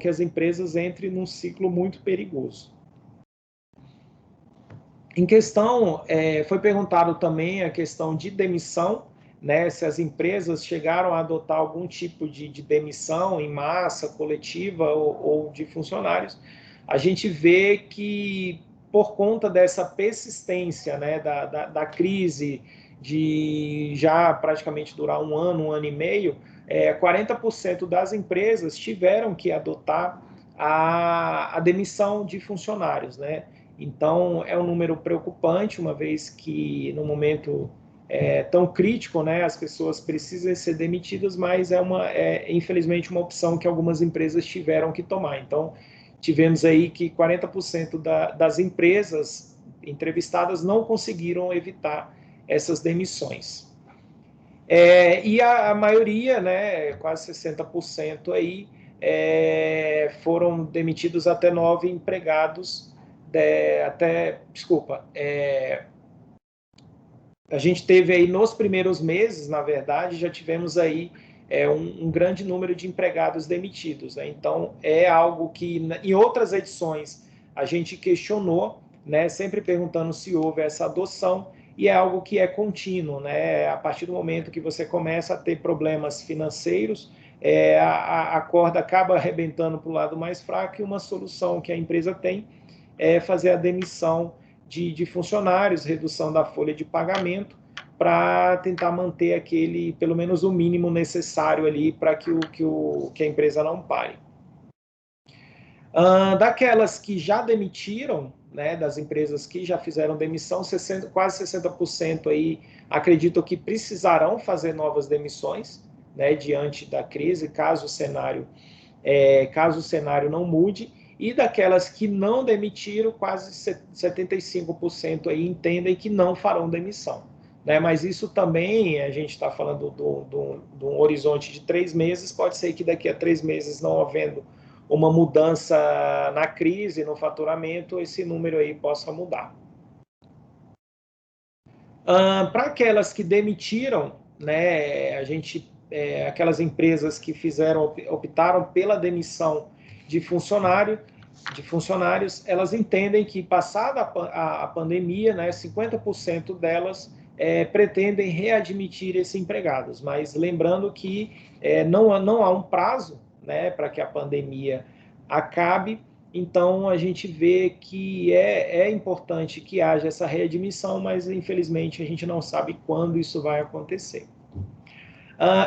as empresas entrem num ciclo muito perigoso. Em questão, foi perguntado também a questão de demissão, né? Se as empresas chegaram a adotar algum tipo de demissão em massa, coletiva ou de funcionários. A gente vê que, por conta dessa persistência, né, da crise, de já praticamente durar um ano e meio, 40% das empresas tiveram que adotar a demissão de funcionários, né? Então, é um número preocupante, uma vez que no momento tão crítico, né, as pessoas precisam ser demitidas, mas infelizmente, uma opção que algumas empresas tiveram que tomar. Então, tivemos aí que 40% das empresas entrevistadas não conseguiram evitar essas demissões. E a maioria, né, quase 60% aí, foram demitidos até 9 empregados a gente teve aí nos primeiros meses, na verdade, já tivemos aí um grande número de empregados demitidos, né? Então, é algo que em outras edições a gente questionou, né? Sempre perguntando se houve essa adoção, e é algo que é contínuo, né? A partir do momento que você começa a ter problemas financeiros, a corda acaba arrebentando para o lado mais fraco, e uma solução que a empresa tem é fazer a demissão de funcionários, redução da folha de pagamento, para tentar manter pelo menos o mínimo necessário ali para que a empresa não pare. Daquelas que já demitiram, né, das empresas que já fizeram demissão, quase 60% aí acreditam que precisarão fazer novas demissões, né, diante da crise, caso o cenário não mude. E daquelas que não demitiram, quase 75% aí entendem que não farão demissão, né? Mas isso também, a gente está falando de um horizonte de 3 meses, pode ser que daqui a 3 meses, não havendo uma mudança na crise, no faturamento, esse número aí possa mudar. Para aquelas que demitiram, né, aquelas empresas que optaram pela demissão de funcionários, elas entendem que, passada a pandemia, né, 50% delas pretendem readmitir esses empregados, mas lembrando que não há um prazo, né, para que a pandemia acabe. Então, a gente vê que é importante que haja essa readmissão, mas, infelizmente, a gente não sabe quando isso vai acontecer.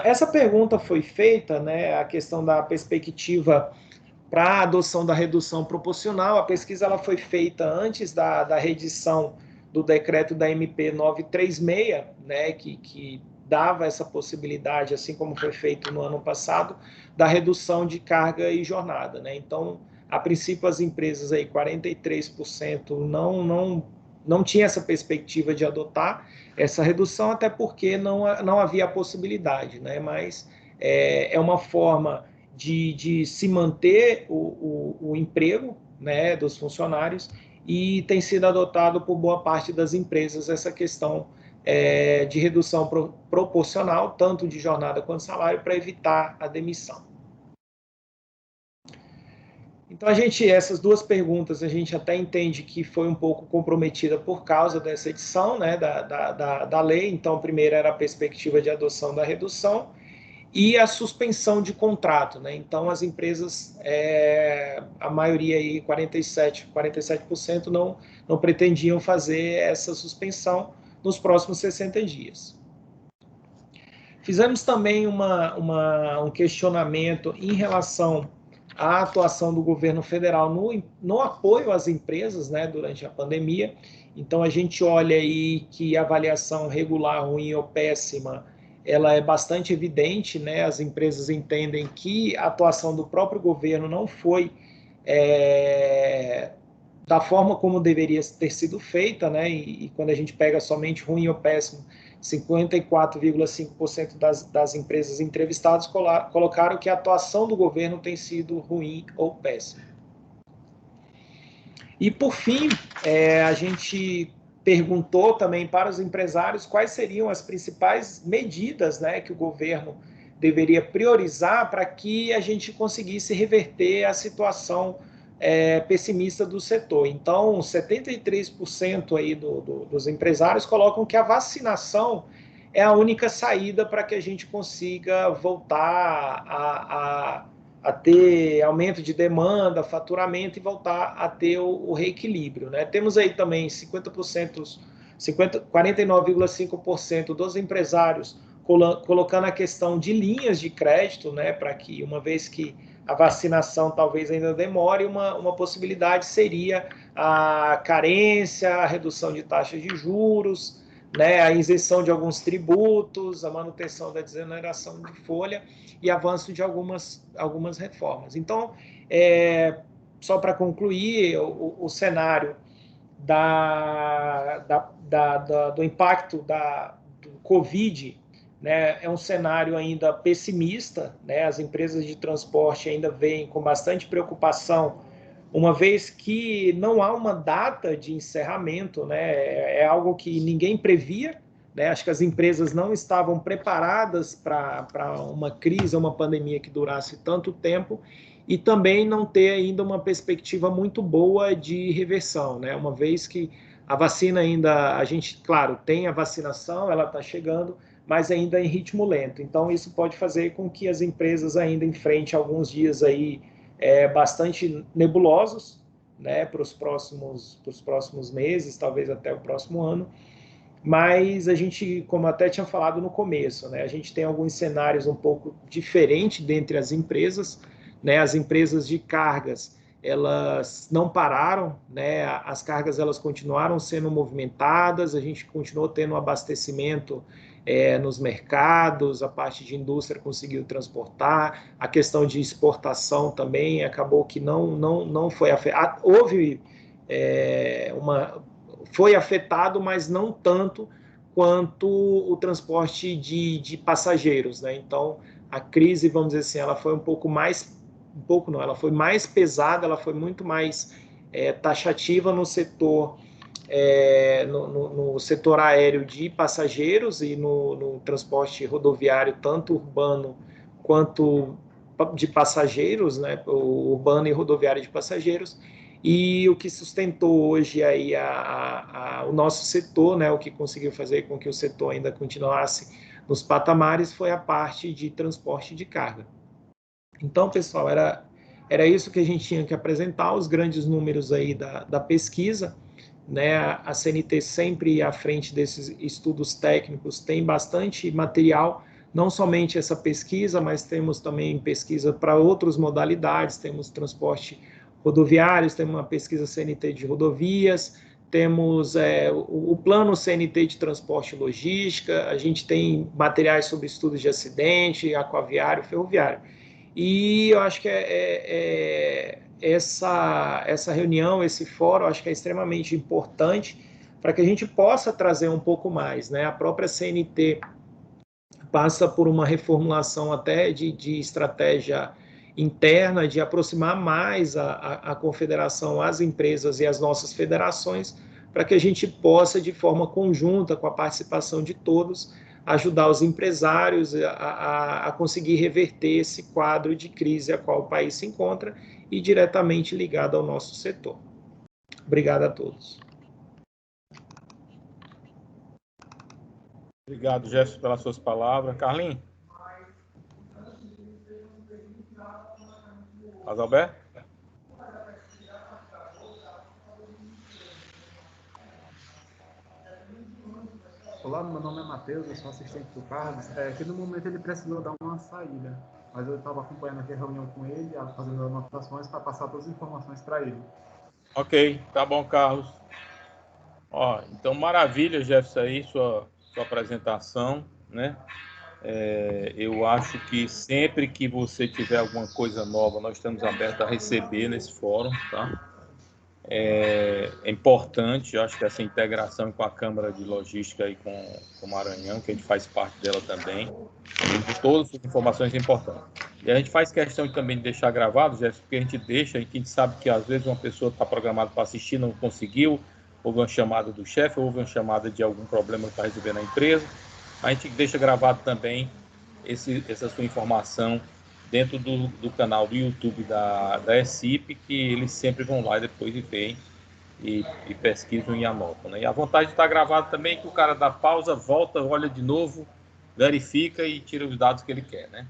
Essa pergunta foi feita, né, a questão da perspectiva para a adoção da redução proporcional. A pesquisa ela foi feita antes da reedição do decreto da MP 936, né, que dava essa possibilidade, assim como foi feito no ano passado, da redução de carga e jornada, né? Então, a princípio, as empresas aí, 43% não tinha essa perspectiva de adotar essa redução, até porque não havia a possibilidade, né? Mas é uma forma de se manter o emprego, né, dos funcionários, e tem sido adotado por boa parte das empresas essa questão de redução proporcional, tanto de jornada quanto salário, para evitar a demissão. Então, essas duas perguntas, a gente até entende que foi um pouco comprometida por causa dessa edição, né, da lei. Então, a primeira era a perspectiva de adoção da redução e a suspensão de contrato, né? Então, as empresas, a maioria aí, 47% não pretendiam fazer essa suspensão nos próximos 60 dias. Fizemos também um questionamento em relação à atuação do governo federal no apoio às empresas, né, durante a pandemia. Então, a gente olha aí que a avaliação regular, ruim ou péssima, ela é bastante evidente, né? As empresas entendem que a atuação do próprio governo não foi da forma como deveria ter sido feita, né? E quando a gente pega somente ruim ou péssimo, 54,5% das empresas entrevistadas colocaram que a atuação do governo tem sido ruim ou péssima. E, por fim, a gente perguntou também para os empresários quais seriam as principais medidas, né, que o governo deveria priorizar para que a gente conseguisse reverter a situação pessimista do setor. Então, 73% aí dos empresários colocam que a vacinação é a única saída para que a gente consiga voltar a ter aumento de demanda, faturamento, e voltar a ter o reequilíbrio, né? Temos aí também 49,5% dos empresários colocando a questão de linhas de crédito, né, para que, uma vez que a vacinação talvez ainda demore, uma possibilidade seria a carência, a redução de taxas de juros, né, a isenção de alguns tributos, a manutenção da desoneração de folha e avanço de algumas reformas. Então, só para concluir, o cenário do impacto do Covid, né, é um cenário ainda pessimista, né? As empresas de transporte ainda veem com bastante preocupação uma vez que não há uma data de encerramento, né? É algo que ninguém previa, né? Acho que as empresas não estavam preparadas para uma crise, uma pandemia que durasse tanto tempo, e também não ter ainda uma perspectiva muito boa de reversão, né? Uma vez que a vacina ainda, a gente, claro, tem a vacinação, ela está chegando, mas ainda em ritmo lento. Então, isso pode fazer com que as empresas ainda enfrentem alguns dias aí bastante nebulosos, né, para os próximos meses, talvez até o próximo ano. Mas a gente, como até tinha falado no começo, né, a gente tem alguns cenários um pouco diferentes dentre as empresas, né, as empresas de cargas, elas não pararam, né, as cargas elas continuaram sendo movimentadas, a gente continuou tendo um abastecimento nos mercados, a parte de indústria conseguiu transportar, a questão de exportação também acabou que não foi afetada, houve foi afetado, mas não tanto quanto o transporte de passageiros, né? Então, a crise, vamos dizer assim, ela foi ela foi mais pesada, ela foi muito mais taxativa no setor no setor aéreo de passageiros e no transporte rodoviário, tanto urbano quanto de passageiros, né, o urbano e rodoviário de passageiros, e o que sustentou hoje aí o nosso setor, né, o que conseguiu fazer com que o setor ainda continuasse nos patamares foi a parte de transporte de carga. Então, pessoal, era isso que a gente tinha que apresentar, os grandes números aí da pesquisa, né? A CNT sempre à frente desses estudos técnicos tem bastante material, não somente essa pesquisa, mas temos também pesquisa para outras modalidades, temos transporte rodoviário, temos uma pesquisa CNT de rodovias, temos o plano CNT de transporte e logística, a gente tem materiais sobre estudos de acidente, aquaviário, ferroviário. E eu acho que essa reunião, esse fórum, acho que é extremamente importante para que a gente possa trazer um pouco mais, né? A própria CNT passa por uma reformulação até de estratégia interna, de aproximar mais a confederação às empresas e às nossas federações, para que a gente possa, de forma conjunta, com a participação de todos, ajudar os empresários a conseguir reverter esse quadro de crise a qual o país se encontra e diretamente ligado ao nosso setor. Obrigado a todos.
Obrigado, Jefferson, pelas suas palavras. Carlinhos? Adalberto?
Olá, meu nome é Matheus, eu sou assistente do Carlos. Que no momento ele precisou dar uma saída, mas eu estava acompanhando aqui a reunião com ele, fazendo anotações para passar todas as informações para ele.
Ok, tá bom, Carlos. Ó, então, maravilha, Jefferson, aí, sua apresentação, né? Eu acho que sempre que você tiver alguma coisa nova, nós estamos abertos a receber nesse fórum, tá? É importante, eu acho que essa integração com a Câmara de Logística e com o Maranhão, que a gente faz parte dela também, todas as informações são importantes. E a gente faz questão também de deixar gravado, Jefferson, porque a gente sabe que às vezes uma pessoa está programada para assistir, não conseguiu, houve uma chamada do chefe, houve uma chamada de algum problema para resolver na empresa, a gente deixa gravado também essa sua informação dentro do canal do YouTube da ESIP, que eles sempre vão lá e depois veem e pesquisam e anotam, né? E a vontade de estar gravado também é que o cara dá pausa, volta, olha de novo, verifica e tira os dados que ele quer, né?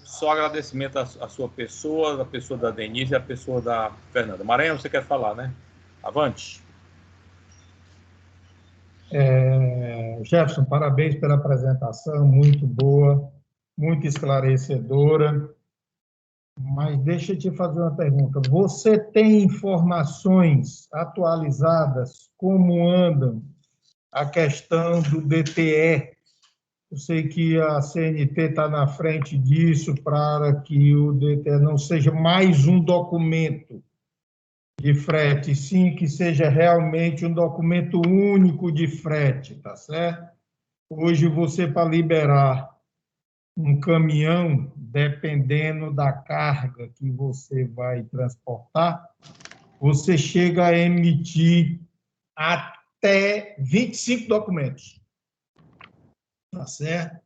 Só agradecimento à sua pessoa, a pessoa da Denise e a pessoa da Fernanda. Maranhão, você quer falar, né? Avante.
Jefferson, parabéns pela apresentação, muito boa, muito esclarecedora. Mas deixa eu te fazer uma pergunta. Você tem informações atualizadas como andam a questão do DTE? Eu sei que a CNT está na frente disso para que o DTE não seja mais um documento de frete, sim que seja realmente um documento único de frete, tá certo? Hoje você, para liberar um caminhão, dependendo da carga que você vai transportar, você chega a emitir até 25 documentos. Tá certo?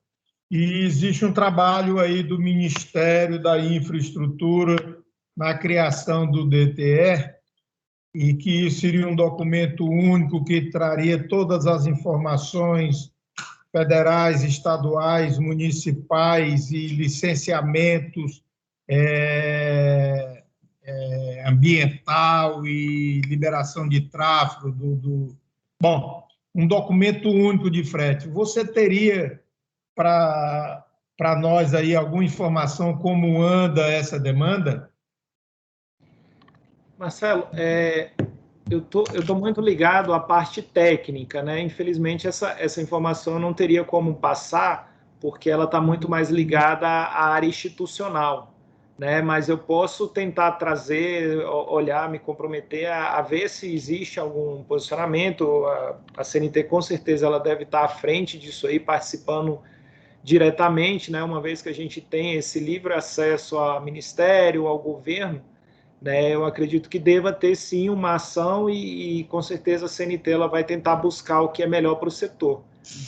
E existe um trabalho aí do Ministério da Infraestrutura na criação do DTE, e que seria um documento único que traria todas as informações federais, estaduais, municipais e licenciamentos ambiental e liberação de tráfego. Bom, um documento único de frete. Você teria para nós aí alguma informação como anda essa demanda?
Marcelo, eu tô muito ligado à parte técnica, né? Infelizmente, essa informação eu não teria como passar, porque ela está muito mais ligada à área institucional, né? Mas eu posso tentar trazer, olhar, me comprometer a ver se existe algum posicionamento. A CNT, com certeza, ela deve estar à frente disso aí, participando diretamente, né? Uma vez que a gente tem esse livre acesso ao Ministério, ao governo, né, eu acredito que deva ter, sim, uma ação e com certeza a CNT ela vai tentar buscar o que é melhor para o setor.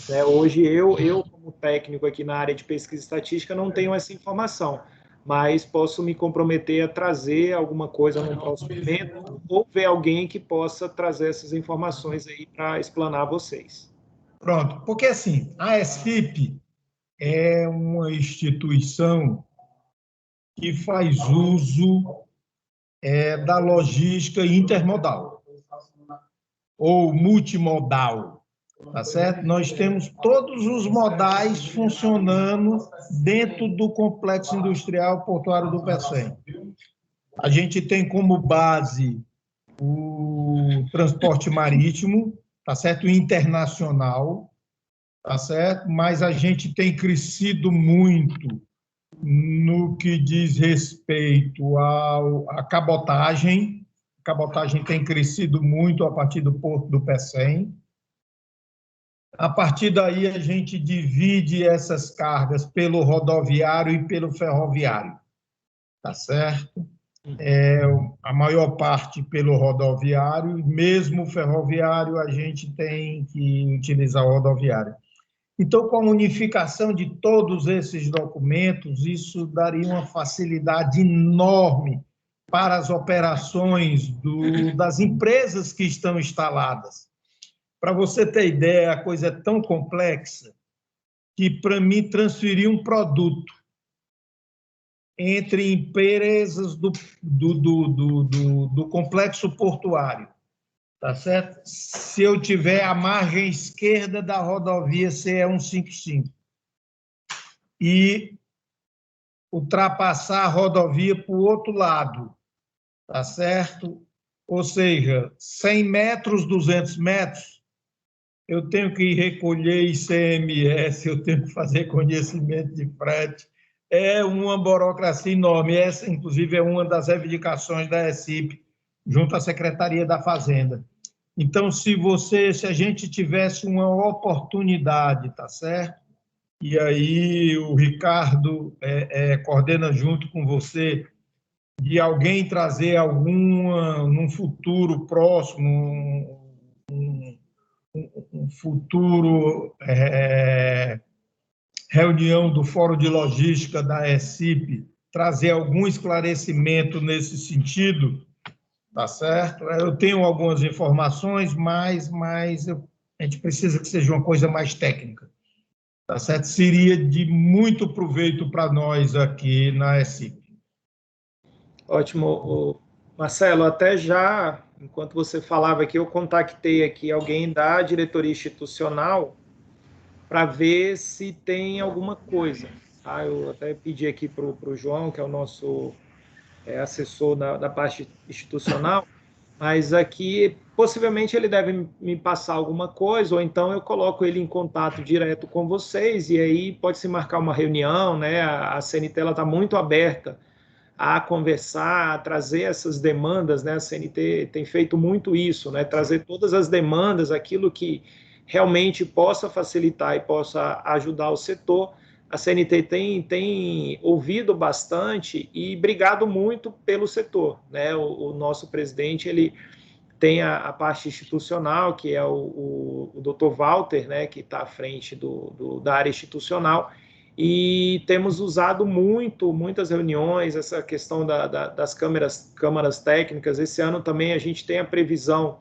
Né, hoje, eu, como técnico aqui na área de pesquisa e estatística, não tenho essa informação, mas posso me comprometer a trazer alguma coisa no próximo momento ou ver alguém que possa trazer essas informações aí para explanar a vocês.
Pronto, porque assim, a SFIP é uma instituição que faz uso da logística intermodal ou multimodal, tá certo? Nós temos todos os modais funcionando dentro do complexo industrial portuário do Pecém. A gente tem como base o transporte marítimo, tá certo? Internacional, tá certo? Mas a gente tem crescido muito no que diz respeito à cabotagem. A cabotagem tem crescido muito a partir do Porto do Pecém. A partir daí, a gente divide essas cargas pelo rodoviário e pelo ferroviário, tá certo? A maior parte pelo rodoviário, mesmo o ferroviário, a gente tem que utilizar o rodoviário. Então, com a unificação de todos esses documentos, isso daria uma facilidade enorme para as operações das empresas que estão instaladas. Para você ter ideia, a coisa é tão complexa que, para mim, transferir um produto entre empresas do complexo portuário, tá certo? Se eu tiver a margem esquerda da rodovia CE 155 e ultrapassar a rodovia para o outro lado, tá certo? Ou seja, 100 metros, 200 metros, eu tenho que recolher ICMS, eu tenho que fazer conhecimento de frete. É uma burocracia enorme. Essa, inclusive, é uma das reivindicações da SIP, junto à Secretaria da Fazenda. Então, se a gente tivesse uma oportunidade, tá certo? E aí o Ricardo coordena junto com você, de alguém trazer num futuro próximo, um futuro reunião do Fórum de Logística da SIP, trazer algum esclarecimento nesse sentido, tá certo? Eu tenho algumas informações, mas a gente precisa que seja uma coisa mais técnica, tá certo? Seria de muito proveito para nós aqui na SIP.
Ótimo, Marcelo, até já, enquanto você falava aqui, eu contactei aqui alguém da diretoria institucional para ver se tem alguma coisa. Tá? Eu até pedi aqui para o João, que é o nosso assessor da parte institucional, mas aqui possivelmente ele deve me passar alguma coisa, ou então eu coloco ele em contato direto com vocês, e aí pode-se marcar uma reunião, né? A CNT está muito aberta a conversar, a trazer essas demandas, né? A CNT tem feito muito isso, né? Trazer todas as demandas, aquilo que realmente possa facilitar e possa ajudar o setor, a CNT tem ouvido bastante e brigado muito pelo setor, né? O nosso presidente, ele tem a parte institucional, que é o Dr. Walter, né, que está à frente da área institucional, e temos usado muitas reuniões, essa questão das câmaras técnicas. Esse ano também a gente tem a previsão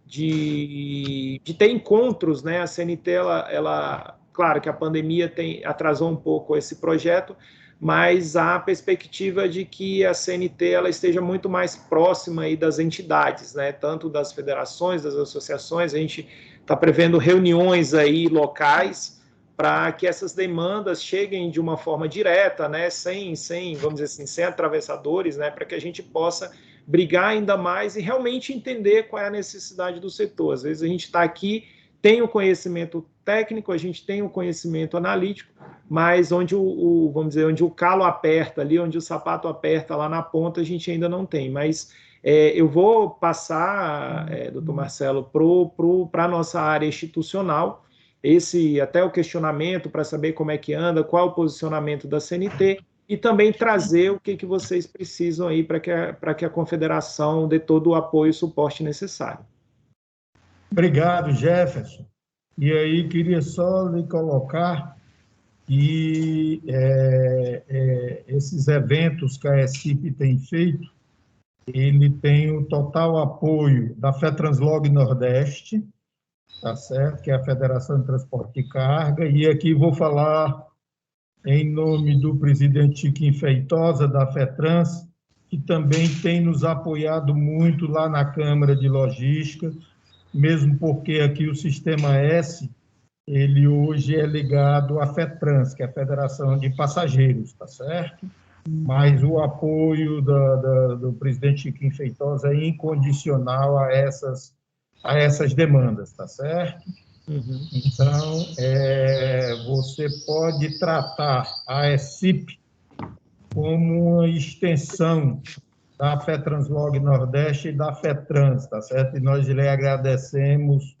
de ter encontros, né? A CNT, claro que a pandemia atrasou um pouco esse projeto, mas há a perspectiva de que a CNT ela esteja muito mais próxima aí das entidades, né? Tanto das federações, das associações. A gente está prevendo reuniões aí locais para que essas demandas cheguem de uma forma direta, né? Sem, vamos dizer assim, sem atravessadores, né? Para que a gente possa brigar ainda mais e realmente entender qual é a necessidade do setor. Às vezes a gente está aqui, tem o conhecimento técnico, a gente tem o conhecimento analítico, mas onde vamos dizer, onde o calo aperta ali, onde o sapato aperta lá na ponta, a gente ainda não tem. Mas eu vou passar, doutor Marcelo, para a nossa área institucional, até o questionamento para saber como é que anda, qual é o posicionamento da CNT, e também trazer o que vocês precisam aí para que a confederação dê todo o apoio e suporte necessário.
Obrigado, Jefferson. E aí, queria só lhe colocar que esses eventos que a ESIP tem feito, ele tem o total apoio da FETranslog Nordeste, tá certo? Que é a Federação de Transporte de Carga, e aqui vou falar em nome do presidente Chiquinho Feitosa, da FETrans, que também tem nos apoiado muito lá na Câmara de Logística, mesmo porque aqui o Sistema S, ele hoje é ligado à FETrans, que é a Federação de Passageiros, tá certo? Mas o apoio do presidente Chiquinho Feitosa é incondicional a essas demandas, tá certo? Uhum. Então, você pode tratar a ESIP como uma extensão da FETranslog Nordeste e da FETrans, tá certo? E nós lhe agradecemos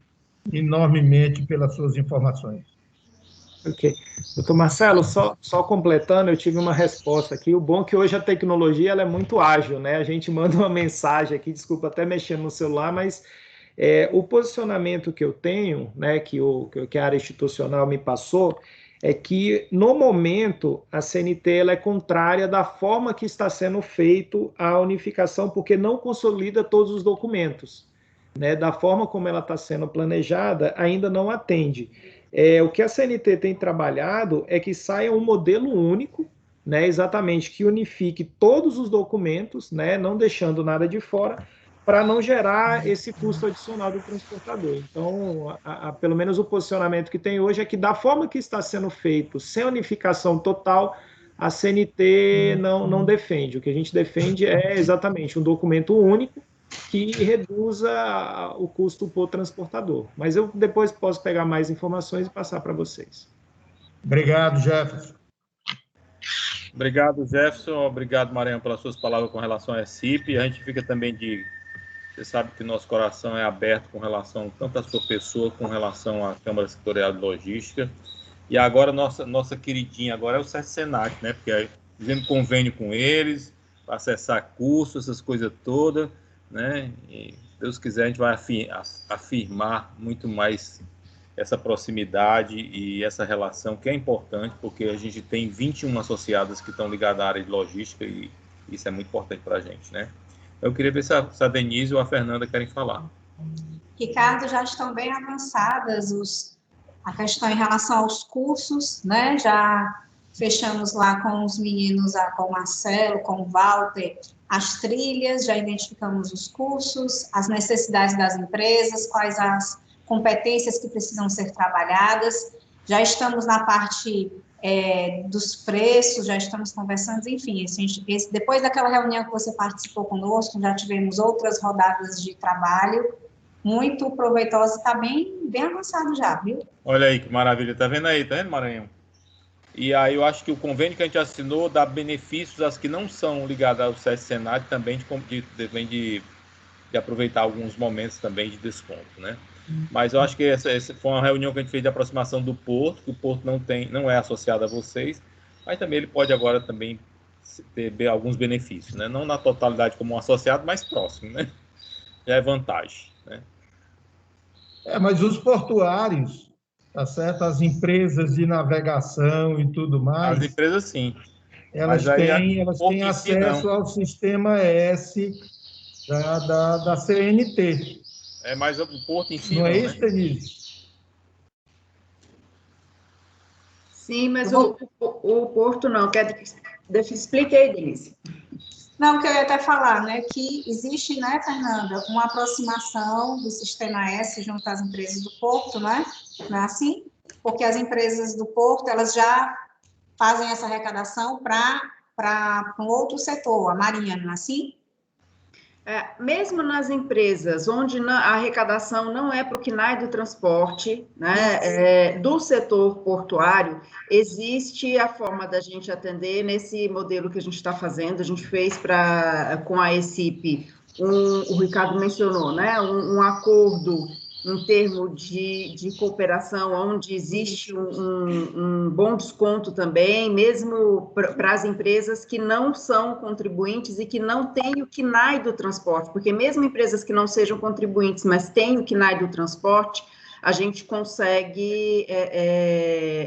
enormemente pelas suas informações.
Ok. Doutor Marcelo, só completando, eu tive uma resposta aqui. O bom é que hoje a tecnologia ela é muito ágil, né? A gente manda uma mensagem aqui, desculpa até mexendo no celular, mas o posicionamento que eu tenho, né, que a área institucional me passou, é que, no momento, a CNT ela é contrária da forma que está sendo feito a unificação, porque não consolida todos os documentos, né? Da forma como ela está sendo planejada, ainda não atende. O que a CNT tem trabalhado é que saia um modelo único, né, exatamente, que unifique todos os documentos, né, não deixando nada de fora, para não gerar esse custo adicional do transportador. Então, pelo menos o posicionamento que tem hoje é que, da forma que está sendo feito, sem unificação total, a CNT não defende. O que a gente defende é exatamente um documento único que reduza o custo por transportador. Mas eu depois posso pegar mais informações e passar para vocês.
Obrigado, Jefferson.
Obrigado, Jefferson. Obrigado, Maranhão, pelas suas palavras com relação à ESIP. A gente fica também Você sabe que nosso coração é aberto com relação tanto à sua pessoa, com relação à Câmara Setorial de Logística. E agora, nossa queridinha agora é o SESCENAT, né? Porque aí, fazendo convênio com eles, para acessar cursos, essas coisas todas, né? E, se Deus quiser, a gente vai afirmar muito mais essa proximidade e essa relação, que é importante, porque a gente tem 21 associadas que estão ligadas à área de logística e isso é muito importante para a gente, né? Eu queria ver se a Denise ou a Fernanda querem falar.
Ricardo, já estão bem avançadas a questão em relação aos cursos, né? Já fechamos lá com os meninos, com o Marcelo, com o Walter, as trilhas, já identificamos os cursos, as necessidades das empresas, quais as competências que precisam ser trabalhadas. Já estamos na parte dos preços, já estamos conversando, enfim, depois daquela reunião que você participou conosco, já tivemos outras rodadas de trabalho, muito proveitosa, está bem avançado já, viu?
Olha aí que maravilha, tá vendo aí, tá vendo, Maranhão? E aí eu acho que o convênio que a gente assinou dá benefícios às que não são ligadas ao SESCENAT também de aproveitar alguns momentos também de desconto, né? Mas eu acho que essa foi uma reunião que a gente fez de aproximação do Porto, que o Porto não é associado a vocês, mas também ele pode agora também ter alguns benefícios, né? Não na totalidade como um associado, mas próximo, né? Já é vantagem, né?
Mas os portuários, tá certo? As empresas de navegação e tudo mais.
As empresas, sim.
Elas têm acesso ao sistema S da CNT.
Mas o Porto em si
não é isso,
né?
Denise?
Sim, mas o Porto não. Explique aí, Denise.
Não, que eu ia até falar, né, que existe, né, Fernanda, uma aproximação do Sistema S junto às empresas do Porto, né? Não é assim? Porque as empresas do Porto, elas já fazem essa arrecadação para um outro setor, a Marinha, não é assim?
Mesmo nas empresas onde a arrecadação não é para o CNAE do transporte, né, do setor portuário, existe a forma da gente atender nesse modelo que a gente está fazendo. A gente fez com a ECIP, o Ricardo mencionou, né, um acordo em termos de cooperação, onde existe um bom desconto também, mesmo para as empresas que não são contribuintes e que não têm o CNAE do transporte, porque mesmo empresas que não sejam contribuintes, mas têm o CNAE do transporte, a gente consegue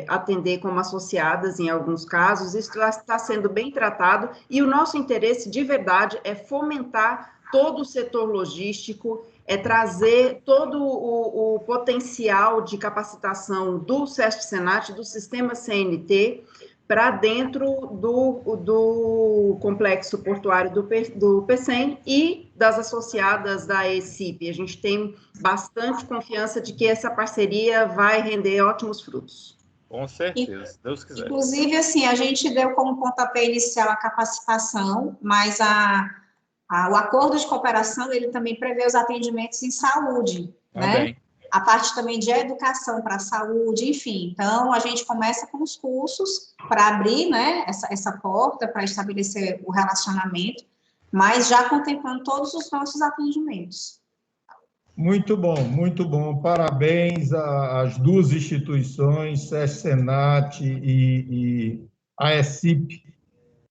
atender como associadas em alguns casos. Isso está sendo bem tratado, e o nosso interesse, de verdade, é fomentar todo o setor logístico, trazer todo o potencial de capacitação do SESC-Senat, do sistema CNT, para dentro do complexo portuário do PECEM e das associadas da ECIP. A gente tem bastante confiança de que essa parceria vai render ótimos frutos.
Com certeza, se Deus quiser.
Inclusive, assim, a gente deu como pontapé inicial a capacitação, mas o acordo de cooperação, ele também prevê os atendimentos em saúde, né? A parte também de educação para a saúde, enfim. Então, a gente começa com os cursos para abrir, né, essa porta, para estabelecer o relacionamento, mas já contemplando todos os nossos atendimentos.
Muito bom, muito bom. Parabéns às duas instituições, SESC-Senat e a ECIP.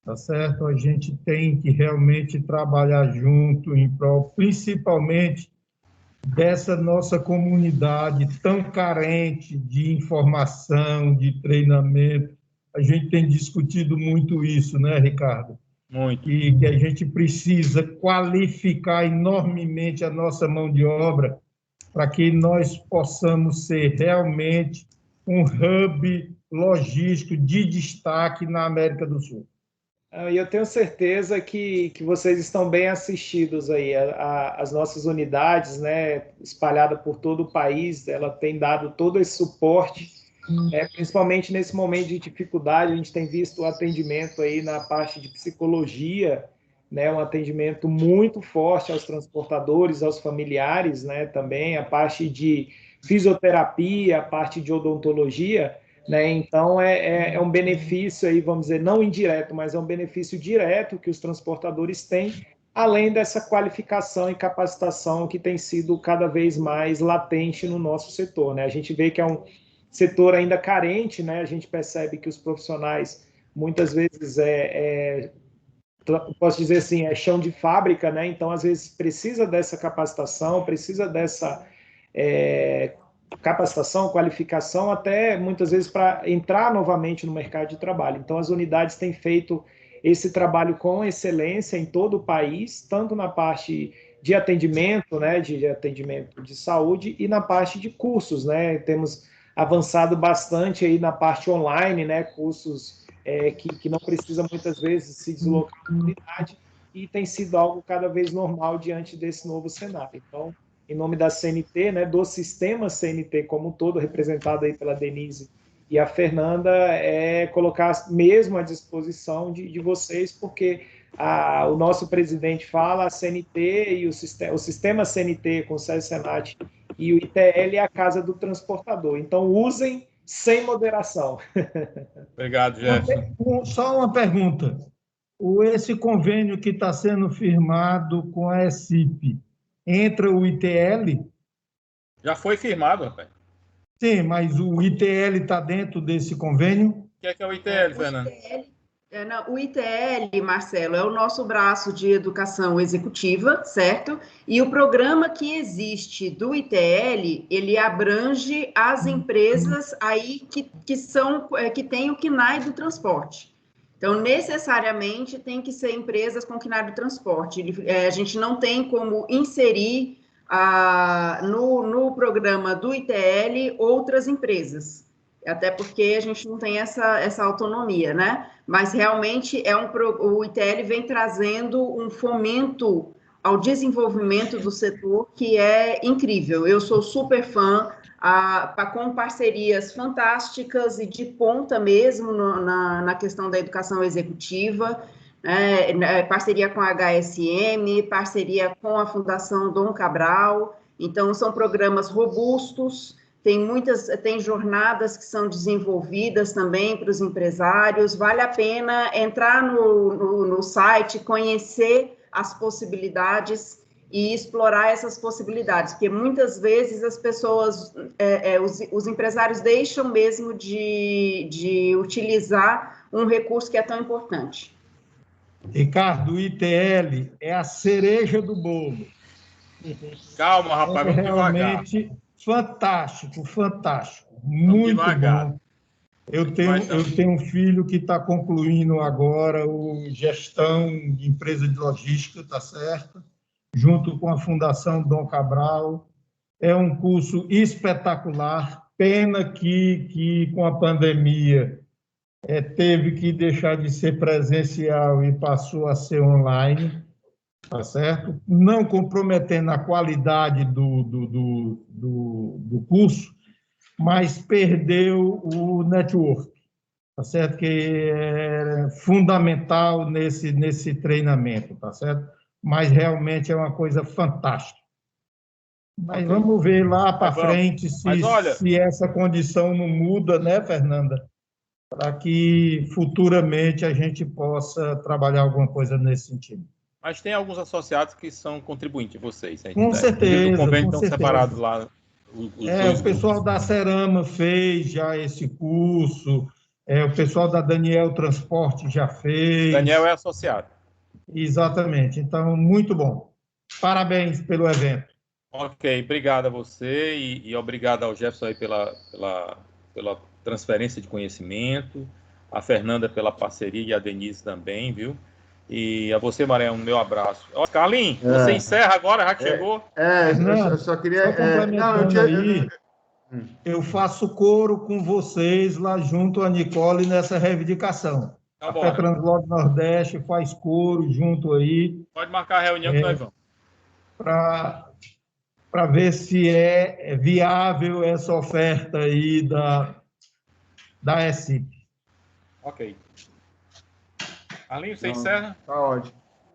Tá certo? A gente tem que realmente trabalhar junto em prol, principalmente dessa nossa comunidade tão carente de informação, de treinamento. A gente tem discutido muito isso, né, Ricardo?
Muito.
E que a gente precisa qualificar enormemente a nossa mão de obra para que nós possamos ser realmente um hub logístico de destaque na América do Sul.
E eu tenho certeza que vocês estão bem assistidos aí. As nossas unidades, né, espalhadas por todo o país, ela tem dado todo esse suporte, principalmente nesse momento de dificuldade. A gente tem visto o atendimento aí na parte de psicologia, né, um atendimento muito forte aos transportadores, aos familiares, né, também a parte de fisioterapia, a parte de odontologia. Né? Então, é um benefício, aí, vamos dizer, não indireto, mas é um benefício direto que os transportadores têm, além dessa qualificação e capacitação que tem sido cada vez mais latente no nosso setor. Né? A gente vê que é um setor ainda carente, né? A gente percebe que os profissionais, muitas vezes, posso dizer assim, é chão de fábrica, né? Então, às vezes, precisa dessa capacitação, precisa dessa capacitação, qualificação, até muitas vezes para entrar novamente no mercado de trabalho. Então, as unidades têm feito esse trabalho com excelência em todo o país, tanto na parte de atendimento, né, de atendimento de saúde, e na parte de cursos, né? Temos avançado bastante aí na parte online, né, cursos que não precisa muitas vezes se deslocar à unidade, e tem sido algo cada vez normal diante desse novo cenário. Então, em nome da CNT, né, do sistema CNT como um todo, representado aí pela Denise e a Fernanda, colocar mesmo à disposição de vocês, porque o nosso presidente fala, a CNT e o sistema CNT com o SESC-Senat e o ITL é a casa do transportador. Então, usem sem moderação.
Obrigado, Jefferson.
Só uma pergunta. Esse convênio que está sendo firmado com a ECIP, entra o ITL?
Já foi firmado, rapaz.
Sim, mas o ITL está dentro desse convênio?
O que é o ITL, Fernando?
O ITL, Marcelo, é o nosso braço de educação executiva, certo? E o programa que existe do ITL, ele abrange as empresas aí que têm o KNAI do transporte. Então, necessariamente, tem que ser empresas com KNAI do transporte. A gente não tem como inserir no programa do ITL outras empresas, até porque a gente não tem essa autonomia, né? Mas realmente o ITL vem trazendo um fomento ao desenvolvimento do setor que é incrível. Eu sou super fã, com parcerias fantásticas e de ponta mesmo na questão da educação executiva, parceria com a HSM, parceria com a Fundação Dom Cabral. Então, são programas robustos. Tem jornadas que são desenvolvidas também para os empresários. Vale a pena entrar no site, conhecer as possibilidades e explorar essas possibilidades, porque muitas vezes as pessoas, os empresários deixam mesmo de utilizar um recurso que é tão importante.
Ricardo, o ITL é a cereja do bolo.
Calma, rapaz, vamos devagar.
Realmente fantástico, fantástico. Muito bom. Eu tenho um filho que está concluindo agora o gestão de empresa de logística, tá certo? Junto com a Fundação Dom Cabral. É um curso espetacular. Pena que com a pandemia teve que deixar de ser presencial e passou a ser online. Tá certo? Não comprometendo a qualidade do curso, mas perdeu o network, tá certo? Que é fundamental nesse treinamento, tá certo? Mas realmente é uma coisa fantástica. Mas vamos ver lá para frente se essa condição não muda, né, Fernanda? Para que futuramente a gente possa trabalhar alguma coisa nesse sentido.
Mas tem alguns associados que são contribuintes, vocês.
Com certeza.
O convênio estão separados lá.
O pessoal da Cerama fez já esse curso, o pessoal da Daniel Transporte já fez.
Daniel é associado.
Exatamente. Então, muito bom. Parabéns pelo evento.
Ok, obrigado a você e obrigado ao Jefferson aí pela transferência de conhecimento, a Fernanda pela parceria e a Denise também, viu? E a você, Maranhão, meu abraço. Ó, Carlinhos, você encerra agora, já que chegou?
Eu só queria...
Eu faço coro com vocês lá junto a Nicole nessa reivindicação.
Tá
a
bom.
Petranslog Nordeste faz coro junto aí.
Pode marcar a reunião que nós vamos.
Para ver se é viável essa oferta aí da ESIP.
Ok. Carlinhos, você encerra?
Tá ótimo.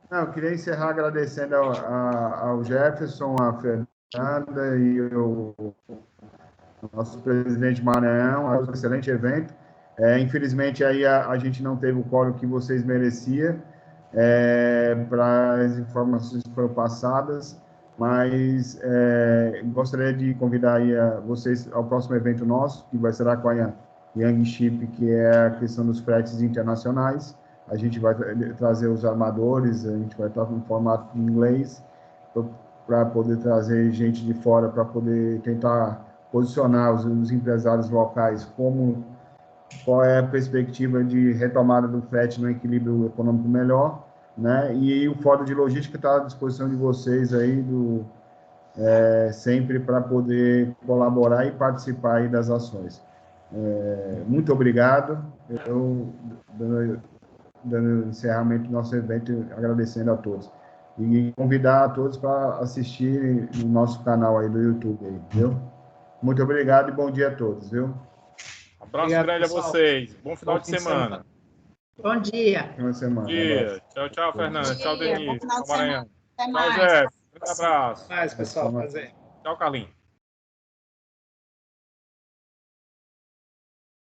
Não, eu queria encerrar agradecendo ao Jefferson, a Fernanda e o nosso presidente Maranhão, um excelente evento. Infelizmente, aí a gente não teve o quórum que vocês mereciam para as informações que foram passadas, mas gostaria de convidar aí vocês ao próximo evento nosso, que vai ser com a Young Ship, que é a questão dos fretes internacionais. A gente vai trazer os armadores, a gente vai estar em formato de inglês, para poder trazer gente de fora, para poder tentar posicionar os empresários locais qual é a perspectiva de retomada do frete no equilíbrio econômico melhor, né? E o Fórum de Logística está à disposição de vocês aí, sempre para poder colaborar e participar aí das ações. Muito obrigado. Eu dando encerramento do nosso evento, agradecendo a todos. E convidar a todos para assistir no nosso canal aí do YouTube, aí, viu? Muito obrigado e bom dia a todos, viu?
Abraço grande a vocês. Bom final de semana.
Bom dia.
Boa semana.
Tchau, tchau, Fernanda. Tchau, Denise.
Tchau,
Maranhão.
Até
Tchau,
mais.
Jeff. Um abraço.
Até mais, pessoal. Prazer.
Tchau, Carlinhos.